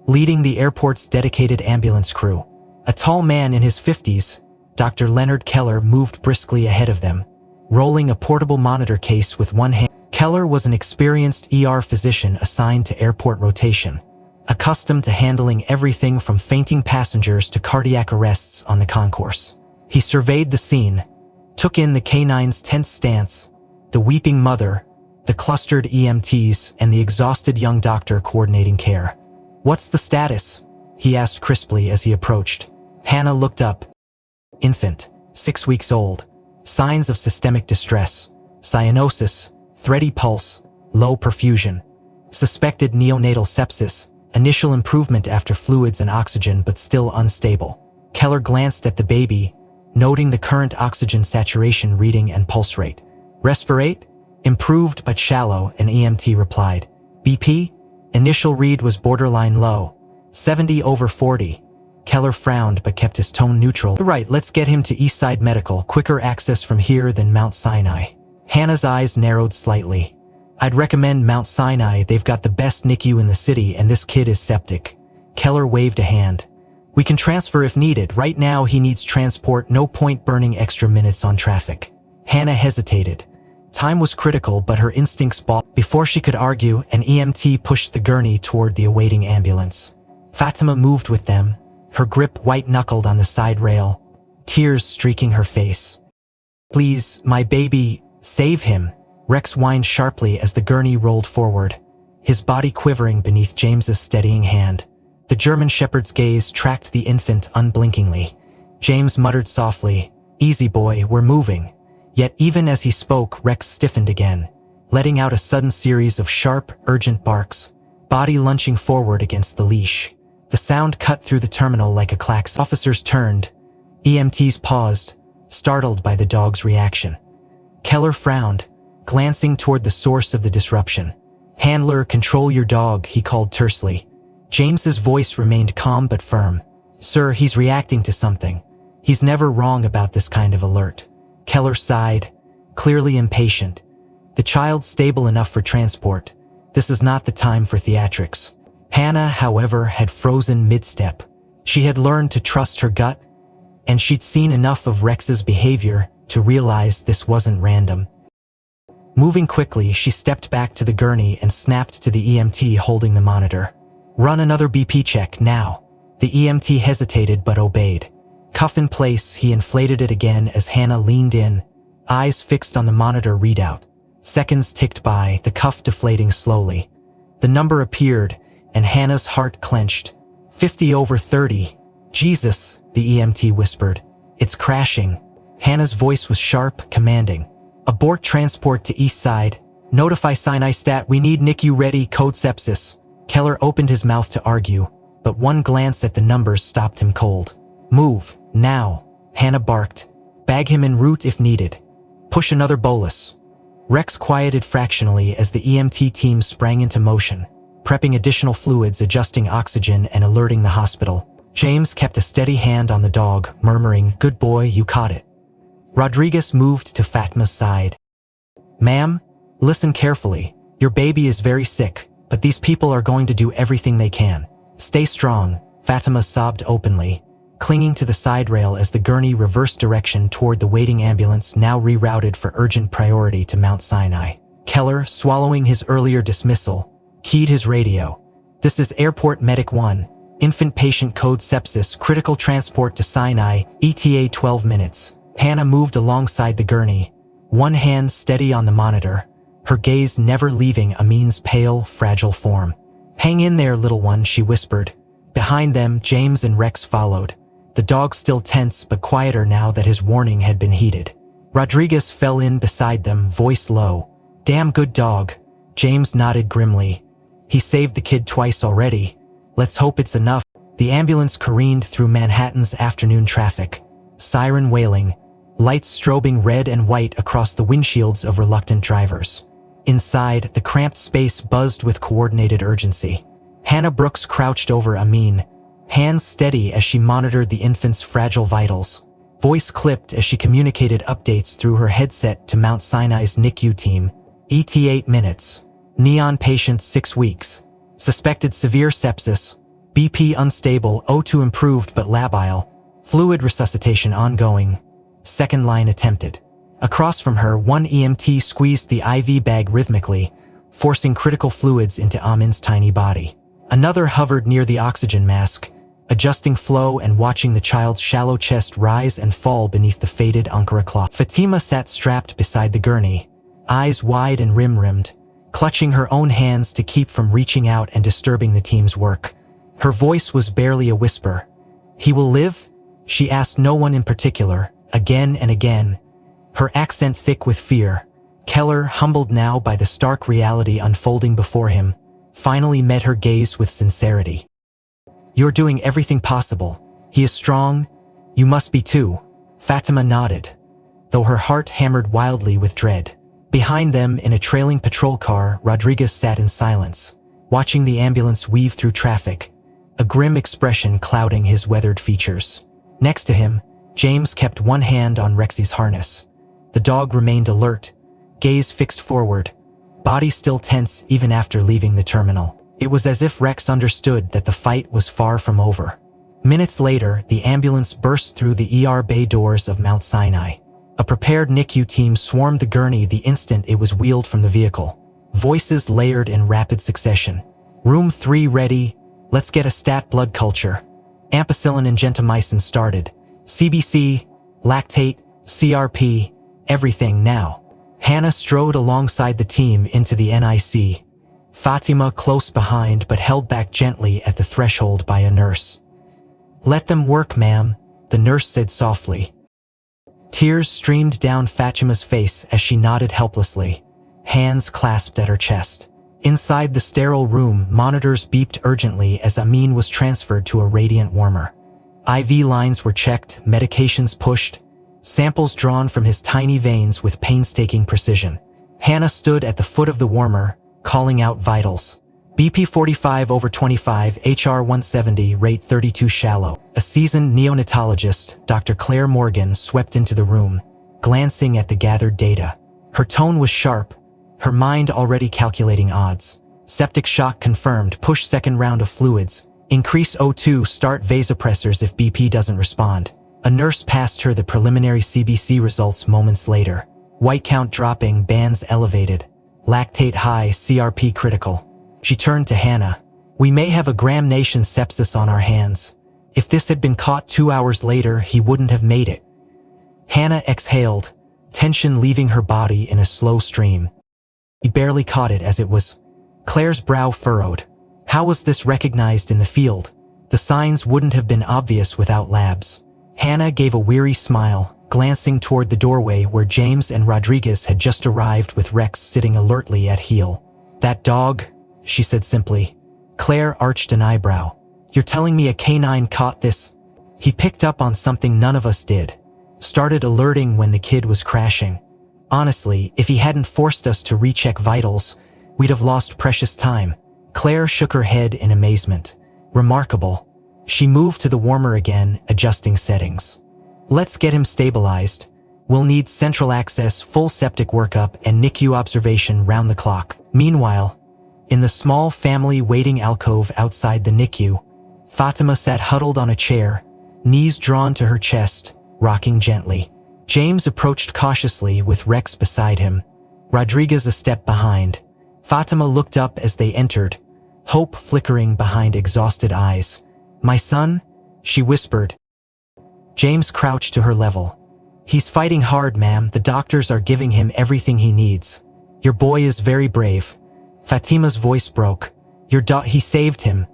leading the airport's dedicated ambulance crew. A tall man in his 50s, Dr. Leonard Keller, moved briskly ahead of them, rolling a portable monitor case with one hand. Keller was an experienced ER physician assigned to airport rotation, accustomed to handling everything from fainting passengers to cardiac arrests on the concourse. He surveyed the scene, took in the canine's tense stance, the weeping mother, the clustered EMTs, and the exhausted young doctor coordinating care. "What's the status?" he asked crisply as he approached. Hannah looked up. Infant, 6 weeks old. Signs of systemic distress. Cyanosis, thready pulse, low perfusion. Suspected neonatal sepsis, initial improvement after fluids and oxygen but still unstable. Keller glanced at the baby, noting the current oxygen saturation reading and pulse rate. "Respirate?" "Improved but shallow," an EMT replied. "BP?" Initial read was borderline low, 70/40. Keller frowned but kept his tone neutral. "Right, let's get him to Eastside Medical, quicker access from here than Mount Sinai." Hannah's eyes narrowed slightly. "I'd recommend Mount Sinai, they've got the best NICU in the city and this kid is septic." Keller waved a hand. "We can transfer if needed. Right now he needs transport, no point burning extra minutes on traffic." Hannah hesitated. Time was critical, but her instincts balked. Before she could argue, an EMT pushed the gurney toward the awaiting ambulance. Fatima moved with them, her grip white-knuckled on the side rail, tears streaking her face. "Please, my baby, save him," Rex whined sharply as the gurney rolled forward, his body quivering beneath James's steadying hand. The German shepherd's gaze tracked the infant unblinkingly. James muttered softly, "Easy boy, we're moving." Yet even as he spoke, Rex stiffened again, letting out a sudden series of sharp, urgent barks, body lunging forward against the leash. The sound cut through the terminal like a klaxon. Officers turned. EMTs paused, startled by the dog's reaction. Keller frowned, glancing toward the source of the disruption. "Handler, control your dog," he called tersely. James's voice remained calm but firm. "Sir, he's reacting to something. He's never wrong about this kind of alert." Keller sighed, clearly impatient. "The child's stable enough for transport. This is not the time for theatrics." Hannah, however, had frozen mid-step. She had learned to trust her gut, and she'd seen enough of Rex's behavior to realize this wasn't random. Moving quickly, she stepped back to the gurney and snapped to the EMT holding the monitor. "Run another BP check, now." The EMT hesitated but obeyed. Cuff in place, he inflated it again as Hannah leaned in, eyes fixed on the monitor readout. Seconds ticked by, the cuff deflating slowly. The number appeared, and Hannah's heart clenched. 50/30. "Jesus," the EMT whispered. "It's crashing." Hannah's voice was sharp, commanding. "Abort transport to East Side. Notify Sinai Stat, we need NICU ready, code sepsis." Keller opened his mouth to argue, but one glance at the numbers stopped him cold. "Move, now," Hannah barked. "Bag him en route if needed. Push another bolus." Rex quieted fractionally as the EMT team sprang into motion, prepping additional fluids, adjusting oxygen, and alerting the hospital. James kept a steady hand on the dog, murmuring, "Good boy, you caught it." Rodriguez moved to Fatma's side. "Ma'am, listen carefully. Your baby is very sick, but these people are going to do everything they can. Stay strong," Fatima sobbed openly, clinging to the side rail as the gurney reversed direction toward the waiting ambulance now rerouted for urgent priority to Mount Sinai. Keller, swallowing his earlier dismissal, keyed his radio. "This is Airport Medic 1. Infant patient code sepsis, critical transport to Sinai, ETA 12 minutes. Hannah moved alongside the gurney, one hand steady on the monitor, her gaze never leaving Amin's pale, fragile form. "Hang in there, little one," she whispered. Behind them, James and Rex followed, the dog still tense but quieter now that his warning had been heeded. Rodriguez fell in beside them, voice low. "Damn good dog." James nodded grimly, He saved the kid twice already. Let's hope it's enough. The ambulance careened through Manhattan's afternoon traffic, siren wailing, lights strobing red and white across the windshields of reluctant drivers. Inside, the cramped space buzzed with coordinated urgency. Hannah Brooks crouched over Amin, hands steady as she monitored the infant's fragile vitals. Voice clipped as she communicated updates through her headset to Mount Sinai's NICU team. ET 8 minutes. Neon patient 6 weeks. Suspected severe sepsis. BP unstable, O2 improved but labile. Fluid resuscitation ongoing. Second line attempted. Across from her, one EMT squeezed the IV bag rhythmically, forcing critical fluids into Amin's tiny body. Another hovered near the oxygen mask, adjusting flow and watching the child's shallow chest rise and fall beneath the faded Ankara cloth. Fatima sat strapped beside the gurney, eyes wide and rim-rimmed, clutching her own hands to keep from reaching out and disturbing the team's work. Her voice was barely a whisper. "He will live?" She asked no one in particular, again and again, her accent thick with fear. Keller, humbled now by the stark reality unfolding before him, finally met her gaze with sincerity. "You're doing everything possible. He is strong. You must be too." Fatima nodded, though her heart hammered wildly with dread. Behind them, in a trailing patrol car, Rodriguez sat in silence, watching the ambulance weave through traffic, a grim expression clouding his weathered features. Next to him, James kept one hand on Rexy's harness. The dog remained alert, gaze fixed forward, body still tense even after leaving the terminal. It was as if Rex understood that the fight was far from over. Minutes later, the ambulance burst through the ER bay doors of Mount Sinai. A prepared NICU team swarmed the gurney the instant it was wheeled from the vehicle. Voices layered in rapid succession. "Room 3 ready. Let's get a stat blood culture." Ampicillin and gentamicin started. CBC, lactate, CRP, everything now. Hannah strode alongside the team into the NIC. Fatima close behind but held back gently at the threshold by a nurse. "Let them work, ma'am," the nurse said softly. Tears streamed down Fatima's face as she nodded helplessly, hands clasped at her chest. Inside the sterile room, monitors beeped urgently as Amin was transferred to a radiant warmer. IV lines were checked, medications pushed, samples drawn from his tiny veins with painstaking precision. Hannah stood at the foot of the warmer, calling out vitals. BP 45/25, HR 170, rate 32 shallow. A seasoned neonatologist, Dr. Claire Morgan, swept into the room, glancing at the gathered data. Her tone was sharp, her mind already calculating odds. Septic shock confirmed, push second round of fluids. Increase O2, start vasopressors if BP doesn't respond. A nurse passed her the preliminary CBC results moments later. White count dropping, bands elevated. Lactate high, CRP critical. She turned to Hannah. "We may have a gram-nation sepsis on our hands. If this had been caught 2 hours later, he wouldn't have made it." Hannah exhaled, tension leaving her body in a slow stream. He barely caught it as it was. Claire's brow furrowed. How was this recognized in the field? The signs wouldn't have been obvious without labs. Hannah gave a weary smile, glancing toward the doorway where James and Rodriguez had just arrived with Rex sitting alertly at heel. "That dog," she said simply. Claire arched an eyebrow. "You're telling me a canine caught this?" "He picked up on something none of us did. Started alerting when the kid was crashing. Honestly, if he hadn't forced us to recheck vitals, we'd have lost precious time." Claire shook her head in amazement. "Remarkable." She moved to the warmer again, adjusting settings. "Let's get him stabilized. We'll need central access, full septic workup, and NICU observation round the clock." Meanwhile, in the small family waiting alcove outside the NICU, Fatima sat huddled on a chair, knees drawn to her chest, rocking gently. James approached cautiously with Rex beside him, Rodriguez a step behind. Fatima looked up as they entered, hope flickering behind exhausted eyes. "My son?" she whispered. James crouched to her level. "He's fighting hard, ma'am. The doctors are giving him everything he needs. Your boy is very brave." Fatima's voice broke. He saved him."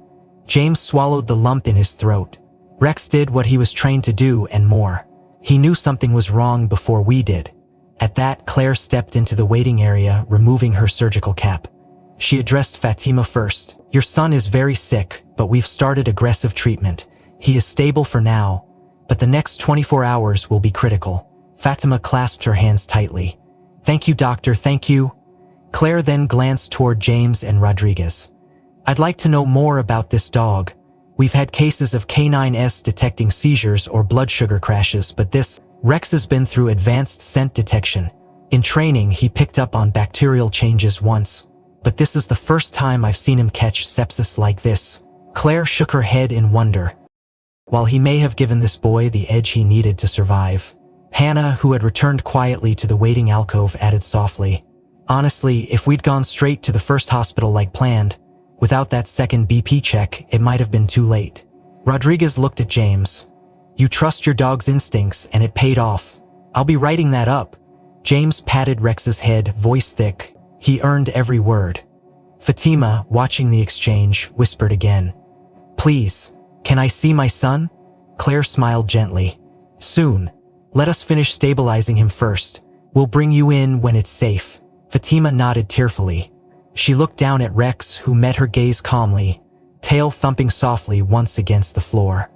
James swallowed the lump in his throat. "Rex did what he was trained to do and more. He knew something was wrong before we did." At that, Claire stepped into the waiting area, removing her surgical cap. She addressed Fatima first. Your son is very sick, but we've started aggressive treatment. He is stable for now, but the next 24 hours will be critical. Fatima clasped her hands tightly. Thank you, doctor, thank you. Claire then glanced toward James and Rodriguez. I'd like to know more about this dog. We've had cases of canines detecting seizures or blood sugar crashes, but this Rex has been through advanced scent detection. In training, he picked up on bacterial changes once, but this is the first time I've seen him catch sepsis like this. Claire shook her head in wonder. While he may have given this boy the edge he needed to survive, Hannah, who had returned quietly to the waiting alcove, added softly, honestly, if we'd gone straight to the first hospital like planned, without that second BP check, it might have been too late. Rodriguez looked at James. You trust your dog's instincts, and it paid off. I'll be writing that up. James patted Rex's head, voice thick. He earned every word. Fatima, watching the exchange, whispered again. Please, can I see my son? Claire smiled gently. Soon. Let us finish stabilizing him first. We'll bring you in when it's safe. Fatima nodded tearfully. She looked down at Rex, who met her gaze calmly, tail thumping softly once against the floor.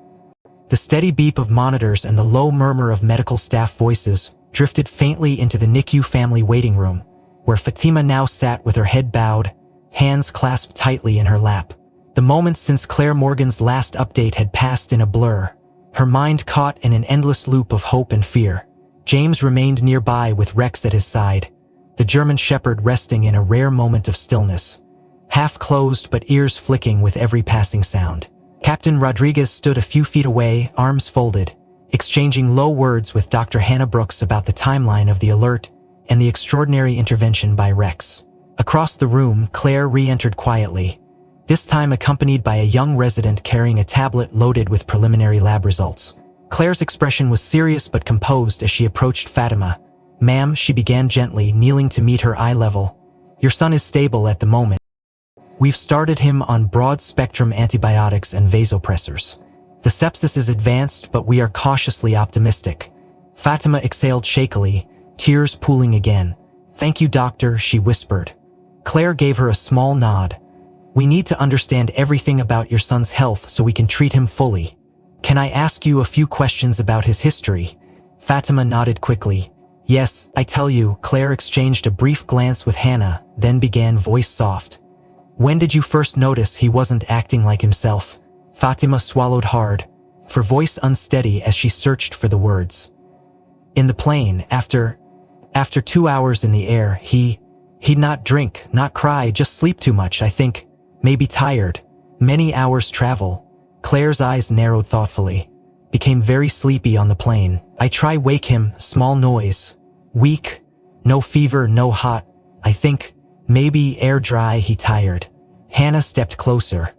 The steady beep of monitors and the low murmur of medical staff voices drifted faintly into the NICU family waiting room, where Fatima now sat with her head bowed, hands clasped tightly in her lap. The moments since Claire Morgan's last update had passed in a blur, her mind caught in an endless loop of hope and fear. James remained nearby with Rex at his side, the German shepherd resting in a rare moment of stillness, half closed but ears flicking with every passing sound. Captain Rodriguez stood a few feet away, arms folded, exchanging low words with Dr. Hannah Brooks about the timeline of the alert and the extraordinary intervention by Rex. Across the room, Claire re-entered quietly, this time accompanied by a young resident carrying a tablet loaded with preliminary lab results. Claire's expression was serious but composed as she approached Fatima. Ma'am, she began gently, kneeling to meet her eye level. Your son is stable at the moment. We've started him on broad-spectrum antibiotics and vasopressors. The sepsis is advanced, but we are cautiously optimistic. Fatima exhaled shakily, tears pooling again. Thank you, doctor, she whispered. Claire gave her a small nod. We need to understand everything about your son's health so we can treat him fully. Can I ask you a few questions about his history? Fatima nodded quickly. Yes, I tell you. Claire exchanged a brief glance with Hannah, then began, voice soft. When did you first notice he wasn't acting like himself? Fatima swallowed hard, her voice unsteady as she searched for the words. In the plane, after 2 hours in the air, he'd not drink, not cry, just sleep too much, I think. Maybe tired. Many hours travel. Claire's eyes narrowed thoughtfully. Became very sleepy on the plane. I try wake him, small noise. Weak. No fever, no hot. I think, maybe air dry, he tired. Hannah stepped closer.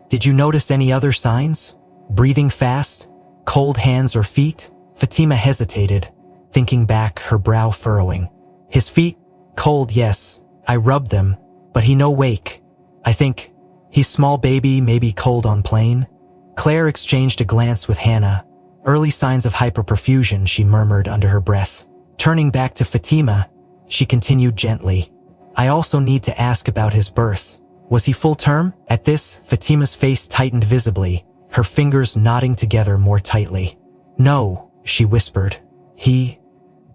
Did you notice any other signs? Breathing fast? Cold hands or feet? Fatima hesitated, thinking back, her brow furrowing. His feet? Cold, yes. I rubbed them, but he no wake. I think, he's small baby, maybe cold on plane. Claire exchanged a glance with Hannah. Early signs of hyperperfusion, she murmured under her breath. Turning back to Fatima, she continued gently. I also need to ask about his birth. Was he full term? At this, Fatima's face tightened visibly, her fingers knotting together more tightly. No, she whispered.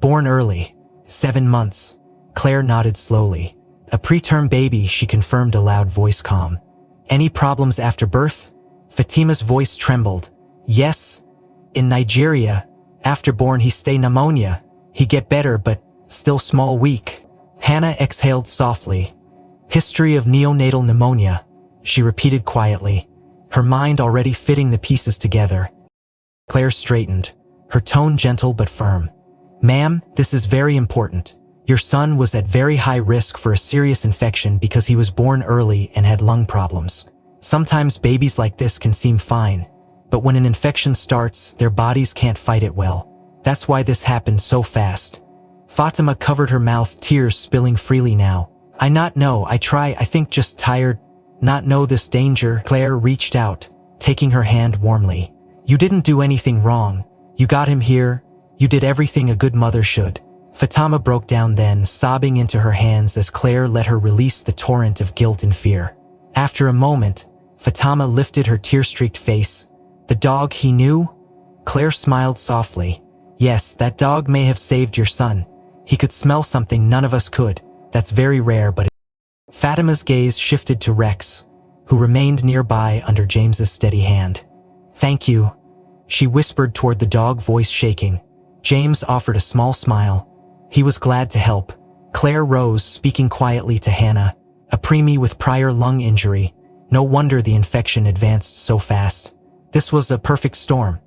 Born early. 7 months. Claire nodded slowly. A preterm baby, she confirmed aloud, voice calm. Any problems after birth? Fatima's voice trembled. Yes. In Nigeria, after born he stay pneumonia. He get better but still small weak. Hannah exhaled softly. History of neonatal pneumonia, she repeated quietly, her mind already fitting the pieces together. Claire straightened, her tone gentle but firm. Ma'am, this is very important. Your son was at very high risk for a serious infection because he was born early and had lung problems. Sometimes babies like this can seem fine, but when an infection starts, their bodies can't fight it well. That's why this happened so fast. Fatima covered her mouth, tears spilling freely now. I not know, I think just tired. Not know this danger. Claire reached out, taking her hand warmly. You didn't do anything wrong. You got him here. You did everything a good mother should. Fatima broke down then, sobbing into her hands as Claire let her release the torrent of guilt and fear. After a moment, Fatima lifted her tear-streaked face. The dog he knew? Claire smiled softly. Yes, that dog may have saved your son. He could smell something none of us could. That's very rare, but... Fatima's gaze shifted to Rex, who remained nearby under James's steady hand. Thank you, she whispered toward the dog, voice shaking. James offered a small smile. He was glad to help. Claire rose, speaking quietly to Hannah, a preemie with prior lung injury. No wonder the infection advanced so fast. This was a perfect storm.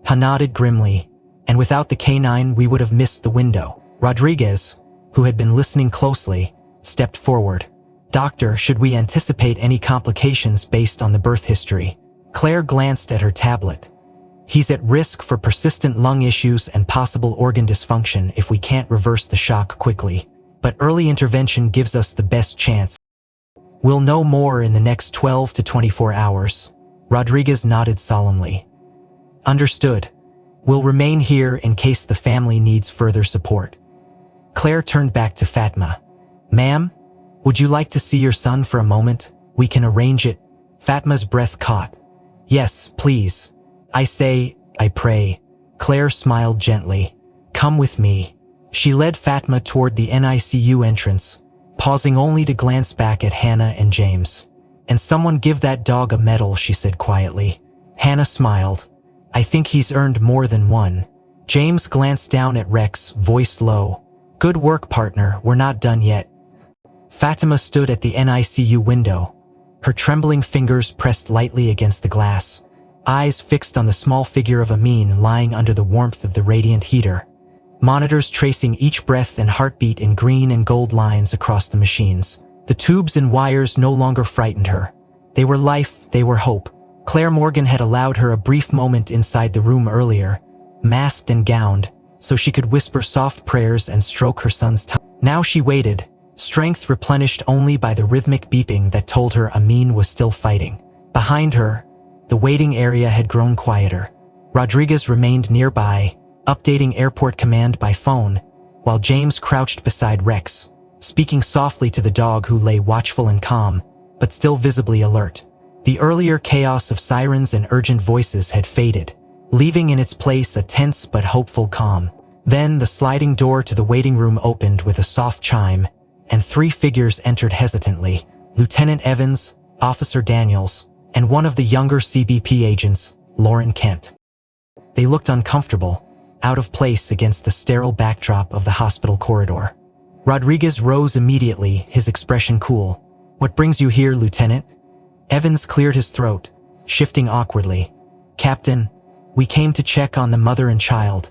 Ha nodded grimly, and without the canine we would have missed the window. Rodriguez, who had been listening closely, stepped forward. Doctor, should we anticipate any complications based on the birth history? Claire glanced at her tablet. He's at risk for persistent lung issues and possible organ dysfunction if we can't reverse the shock quickly. But early intervention gives us the best chance. We'll know more in the next 12 to 24 hours. Rodriguez nodded solemnly. Understood. We'll remain here in case the family needs further support. Claire turned back to Fatma. Ma'am, would you like to see your son for a moment? We can arrange it. Fatma's breath caught. Yes, please. I pray. Claire smiled gently. Come with me. She led Fatma toward the NICU entrance, pausing only to glance back at Hannah and James. And someone give that dog a medal, she said quietly. Hannah smiled. I think he's earned more than one. James glanced down at Rex, voice low. Good work, partner, we're not done yet. Fatima stood at the NICU window, her trembling fingers pressed lightly against the glass, eyes fixed on the small figure of Amin lying under the warmth of the radiant heater, monitors tracing each breath and heartbeat in green and gold lines across the machines. The tubes and wires no longer frightened her. They were life, they were hope. Claire Morgan had allowed her a brief moment inside the room earlier, masked and gowned, so she could whisper soft prayers and stroke her son's tongue. Now she waited, strength replenished only by the rhythmic beeping that told her Amin was still fighting. Behind her, the waiting area had grown quieter. Rodriguez remained nearby, updating airport command by phone, while James crouched beside Rex, speaking softly to the dog who lay watchful and calm, but still visibly alert. The earlier chaos of sirens and urgent voices had faded, leaving in its place a tense but hopeful calm. Then the sliding door to the waiting room opened with a soft chime, and three figures entered hesitantly: Lieutenant Evans, Officer Daniels, and one of the younger CBP agents, Lauren Kent. They looked uncomfortable, out of place against the sterile backdrop of the hospital corridor. Rodriguez rose immediately, his expression cool. What brings you here, Lieutenant? Evans cleared his throat, shifting awkwardly. Captain, we came to check on the mother and child.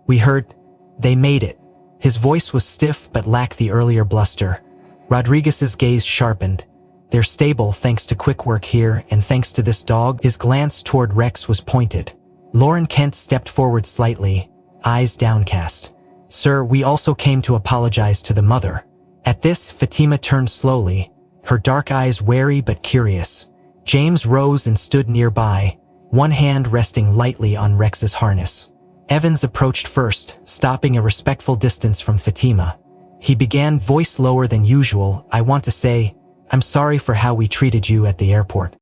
We heard they made it. His voice was stiff but lacked the earlier bluster. Rodriguez's gaze sharpened. They're stable thanks to quick work here and thanks to this dog. His glance toward Rex was pointed. Lauren Kent stepped forward slightly, eyes downcast. Sir, we also came to apologize to the mother. At this, Fatima turned slowly, her dark eyes wary but curious. James rose and stood nearby, one hand resting lightly on Rex's harness. Evans approached first, stopping a respectful distance from Fatima. He began, voice lower than usual. I want to say, I'm sorry for how we treated you at the airport.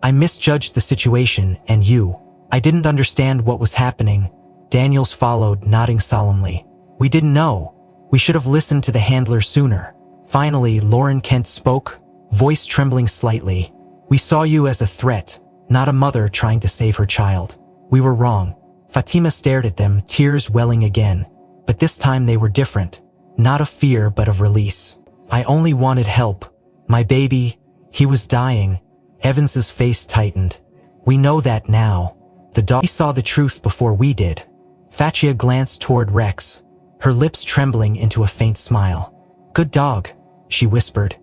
I misjudged the situation, and you. I didn't understand what was happening. Daniels followed, nodding solemnly. We didn't know. We should have listened to the handler sooner. Finally, Lauren Kent spoke, voice trembling slightly. We saw you as a threat, not a mother trying to save her child. We were wrong. Fatima stared at them, tears welling again. But this time they were different. Not of fear, but of release. I only wanted help. My baby, he was dying. Evans's face tightened. We know that now. The dog saw the truth before we did. Fatia glanced toward Rex, her lips trembling into a faint smile. Good dog, she whispered.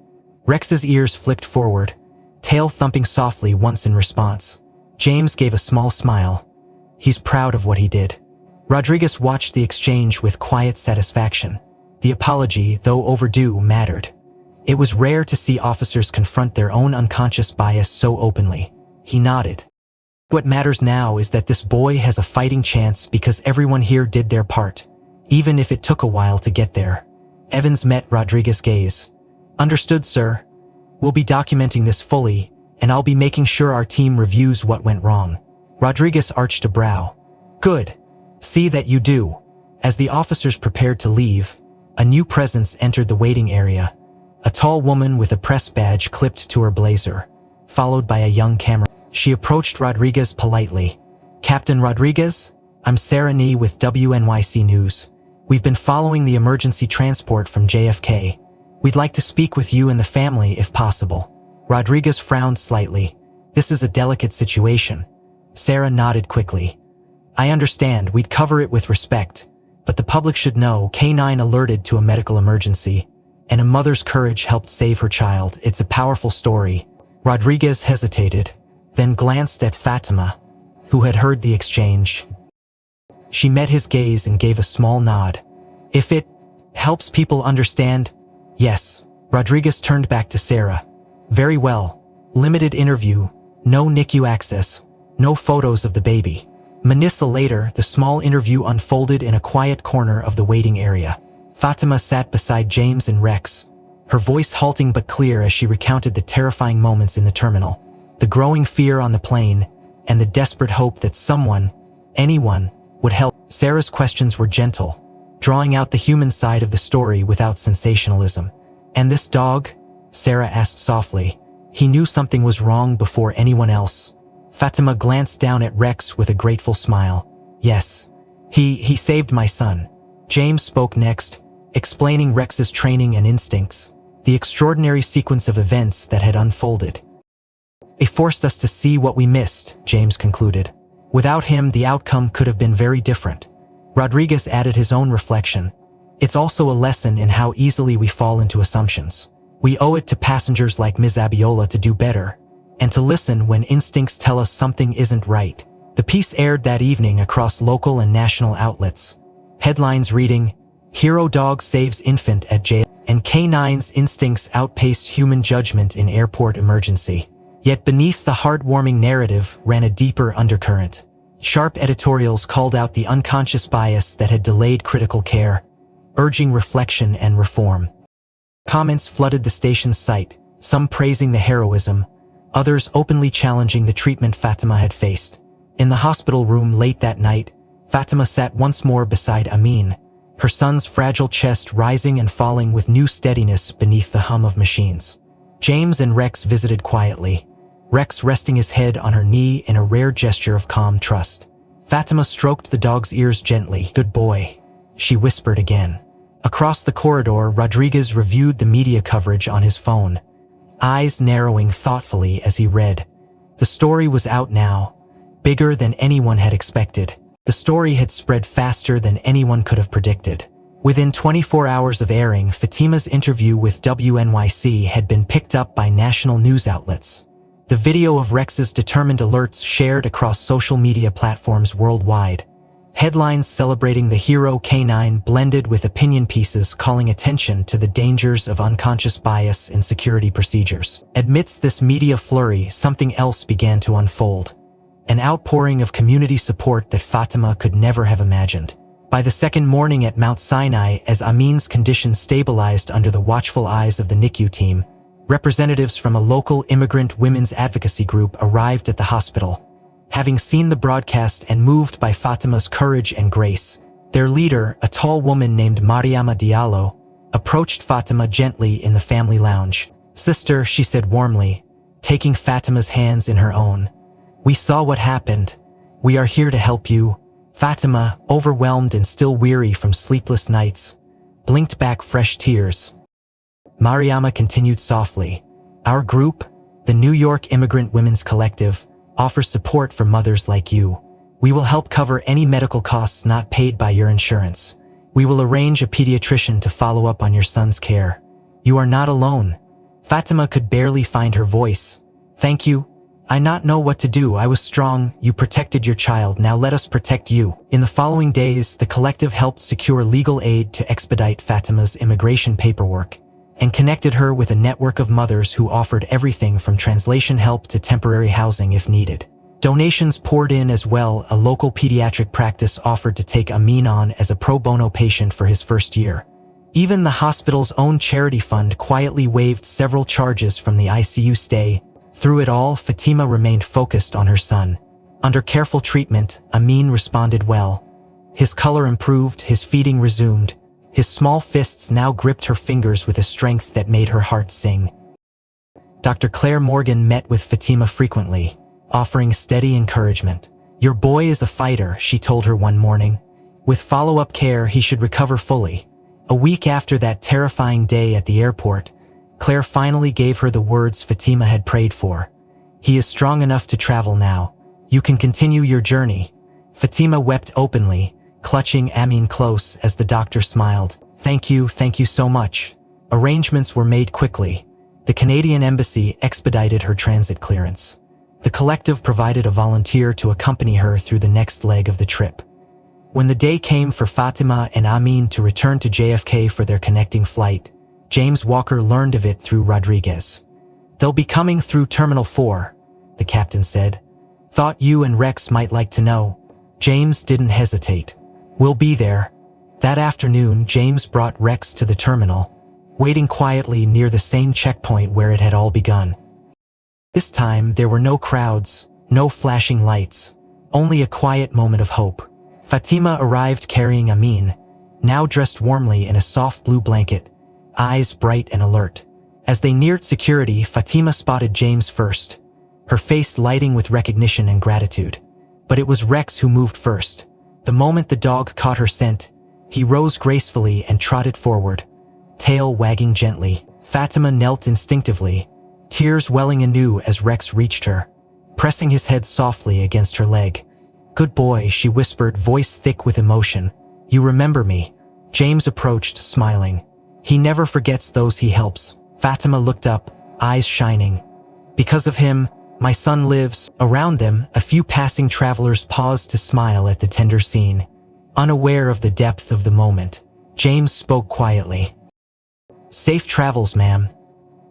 Rex's ears flicked forward, tail thumping softly once in response. James gave a small smile. He's proud of what he did. Rodriguez watched the exchange with quiet satisfaction. The apology, though overdue, mattered. It was rare to see officers confront their own unconscious bias so openly. He nodded. What matters now is that this boy has a fighting chance because everyone here did their part. even if it took a while to get there. Evans met Rodriguez's gaze. Understood, sir. We'll be documenting this fully, and I'll be making sure our team reviews what went wrong. Rodriguez arched a brow. Good. See that you do. As the officers prepared to leave, a new presence entered the waiting area. A tall woman with a press badge clipped to her blazer, followed by a young camera. She approached Rodriguez politely. Captain Rodriguez, I'm Sarah Nee with WNYC News. We've been following the emergency transport from JFK. We'd like to speak with you and the family if possible. Rodriguez frowned slightly. This is a delicate situation. Sarah nodded quickly. I understand, we'd cover it with respect, but the public should know K9 alerted to a medical emergency, and a mother's courage helped save her child. It's a powerful story. Rodriguez hesitated, then glanced at Fatima, who had heard the exchange. She met his gaze and gave a small nod. If it helps people understand, yes. Rodriguez turned back to Sarah. Very well. Limited interview, no NICU access, no photos of the baby. Minutes later, the small interview unfolded in a quiet corner of the waiting area. Fatima sat beside James and Rex, her voice halting but clear as she recounted the terrifying moments in the terminal, the growing fear on the plane, and the desperate hope that someone, anyone, would help. Sarah's questions were gentle, drawing out the human side of the story without sensationalism. And this dog? Sarah asked softly. He knew something was wrong before anyone else. Fatima glanced down at Rex with a grateful smile. Yes. He saved my son. James spoke next, explaining Rex's training and instincts, the extraordinary sequence of events that had unfolded. It forced us to see what we missed, James concluded. Without him, the outcome could have been very different. Rodriguez added his own reflection. It's also a lesson in how easily we fall into assumptions. We owe it to passengers like Ms. Abiola to do better, and to listen when instincts tell us something isn't right. The piece aired that evening across local and national outlets. Headlines reading, Hero Dog Saves Infant at Jail, and K9's instincts outpaced human judgment in airport emergency. Yet beneath the heartwarming narrative ran a deeper undercurrent. Sharp editorials called out the unconscious bias that had delayed critical care, urging reflection and reform. Comments flooded the station's site, some praising the heroism, others openly challenging the treatment Fatima had faced. In the hospital room late that night, Fatima sat once more beside Amin, her son's fragile chest rising and falling with new steadiness beneath the hum of machines. James and Rex visited quietly, Rex resting his head on her knee in a rare gesture of calm trust. Fatima stroked the dog's ears gently. Good boy, she whispered again. Across the corridor, Rodriguez reviewed the media coverage on his phone, eyes narrowing thoughtfully as he read. The story was out now, bigger than anyone had expected. The story had spread faster than anyone could have predicted. Within 24 hours of airing, Fatima's interview with WNYC had been picked up by national news outlets. The video of Rex's determined alerts shared across social media platforms worldwide. Headlines celebrating the hero K9 blended with opinion pieces calling attention to the dangers of unconscious bias in security procedures. Amidst this media flurry, something else began to unfold. An outpouring of community support that Fatima could never have imagined. By the second morning at Mount Sinai, as Amin's condition stabilized under the watchful eyes of the NICU team, representatives from a local immigrant women's advocacy group arrived at the hospital. Having seen the broadcast and moved by Fatima's courage and grace, their leader, a tall woman named Mariama Diallo, approached Fatima gently in the family lounge. Sister, she said warmly, taking Fatima's hands in her own. We saw what happened. We are here to help you. Fatima, overwhelmed and still weary from sleepless nights, blinked back fresh tears. Mariama continued softly. Our group, the New York Immigrant Women's Collective, offers support for mothers like you. We will help cover any medical costs not paid by your insurance. We will arrange a pediatrician to follow up on your son's care. You are not alone. Fatima could barely find her voice. Thank you. I not know what to do. I was strong. You protected your child. Now let us protect you. In the following days, the collective helped secure legal aid to expedite Fatima's immigration paperwork and connected her with a network of mothers who offered everything from translation help to temporary housing if needed. Donations poured in as well. A local pediatric practice offered to take Amin on as a pro bono patient for his first year. Even the hospital's own charity fund quietly waived several charges from the ICU stay. Through it all, Fatima remained focused on her son. Under careful treatment, Amin responded well. His color improved, his feeding resumed. His small fists now gripped her fingers with a strength that made her heart sing. Dr. Claire Morgan met with Fatima frequently, offering steady encouragement. "Your boy is a fighter," she told her one morning. "With follow-up care, he should recover fully." A week after that terrifying day at the airport, Claire finally gave her the words Fatima had prayed for. "He is strong enough to travel now. You can continue your journey." Fatima wept openly, clutching Amin close as the doctor smiled. Thank you so much." Arrangements were made quickly. The Canadian embassy expedited her transit clearance. The collective provided a volunteer to accompany her through the next leg of the trip. When the day came for Fatima and Amin to return to JFK for their connecting flight, James Walker learned of it through Rodriguez. "They'll be coming through Terminal 4, the captain said. "Thought you and Rex might like to know." James didn't hesitate. "We'll be there." That afternoon, James brought Rex to the terminal, waiting quietly near the same checkpoint where it had all begun. This time, there were no crowds, no flashing lights, only a quiet moment of hope. Fatima arrived carrying Amin, now dressed warmly in a soft blue blanket, eyes bright and alert. As they neared security, Fatima spotted James first, her face lighting with recognition and gratitude. But it was Rex who moved first. The moment the dog caught her scent, he rose gracefully and trotted forward, tail wagging gently. Fatima knelt instinctively, tears welling anew as Rex reached her, pressing his head softly against her leg. "Good boy," she whispered, voice thick with emotion. "You remember me." James approached, smiling. "He never forgets those he helps." Fatima looked up, eyes shining. "Because of him, my son lives." Around them, a few passing travelers paused to smile at the tender scene. Unaware of the depth of the moment, James spoke quietly. "Safe travels, ma'am.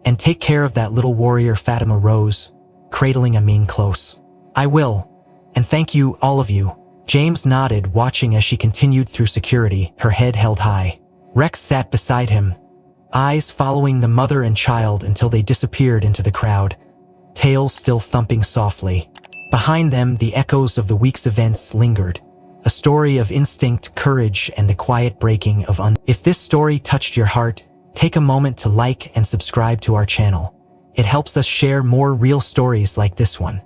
And take care of that little warrior." Fatima rose, cradling Amin close. "I will. And thank you, all of you." James nodded, watching as she continued through security, her head held high. Rex sat beside him, eyes following the mother and child until they disappeared into the crowd, tails still thumping softly. Behind them, the echoes of the week's events lingered, a story of instinct, courage, and the quiet breaking of If this story touched your heart, take a moment to like and subscribe to our channel. It helps us share more real stories like this one.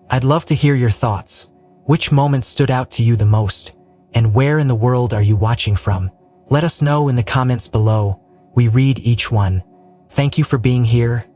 I'd love to hear your thoughts. Which moment stood out to you the most? And where in the world are you watching from? Let us know in the comments below. We read each one. Thank you for being here.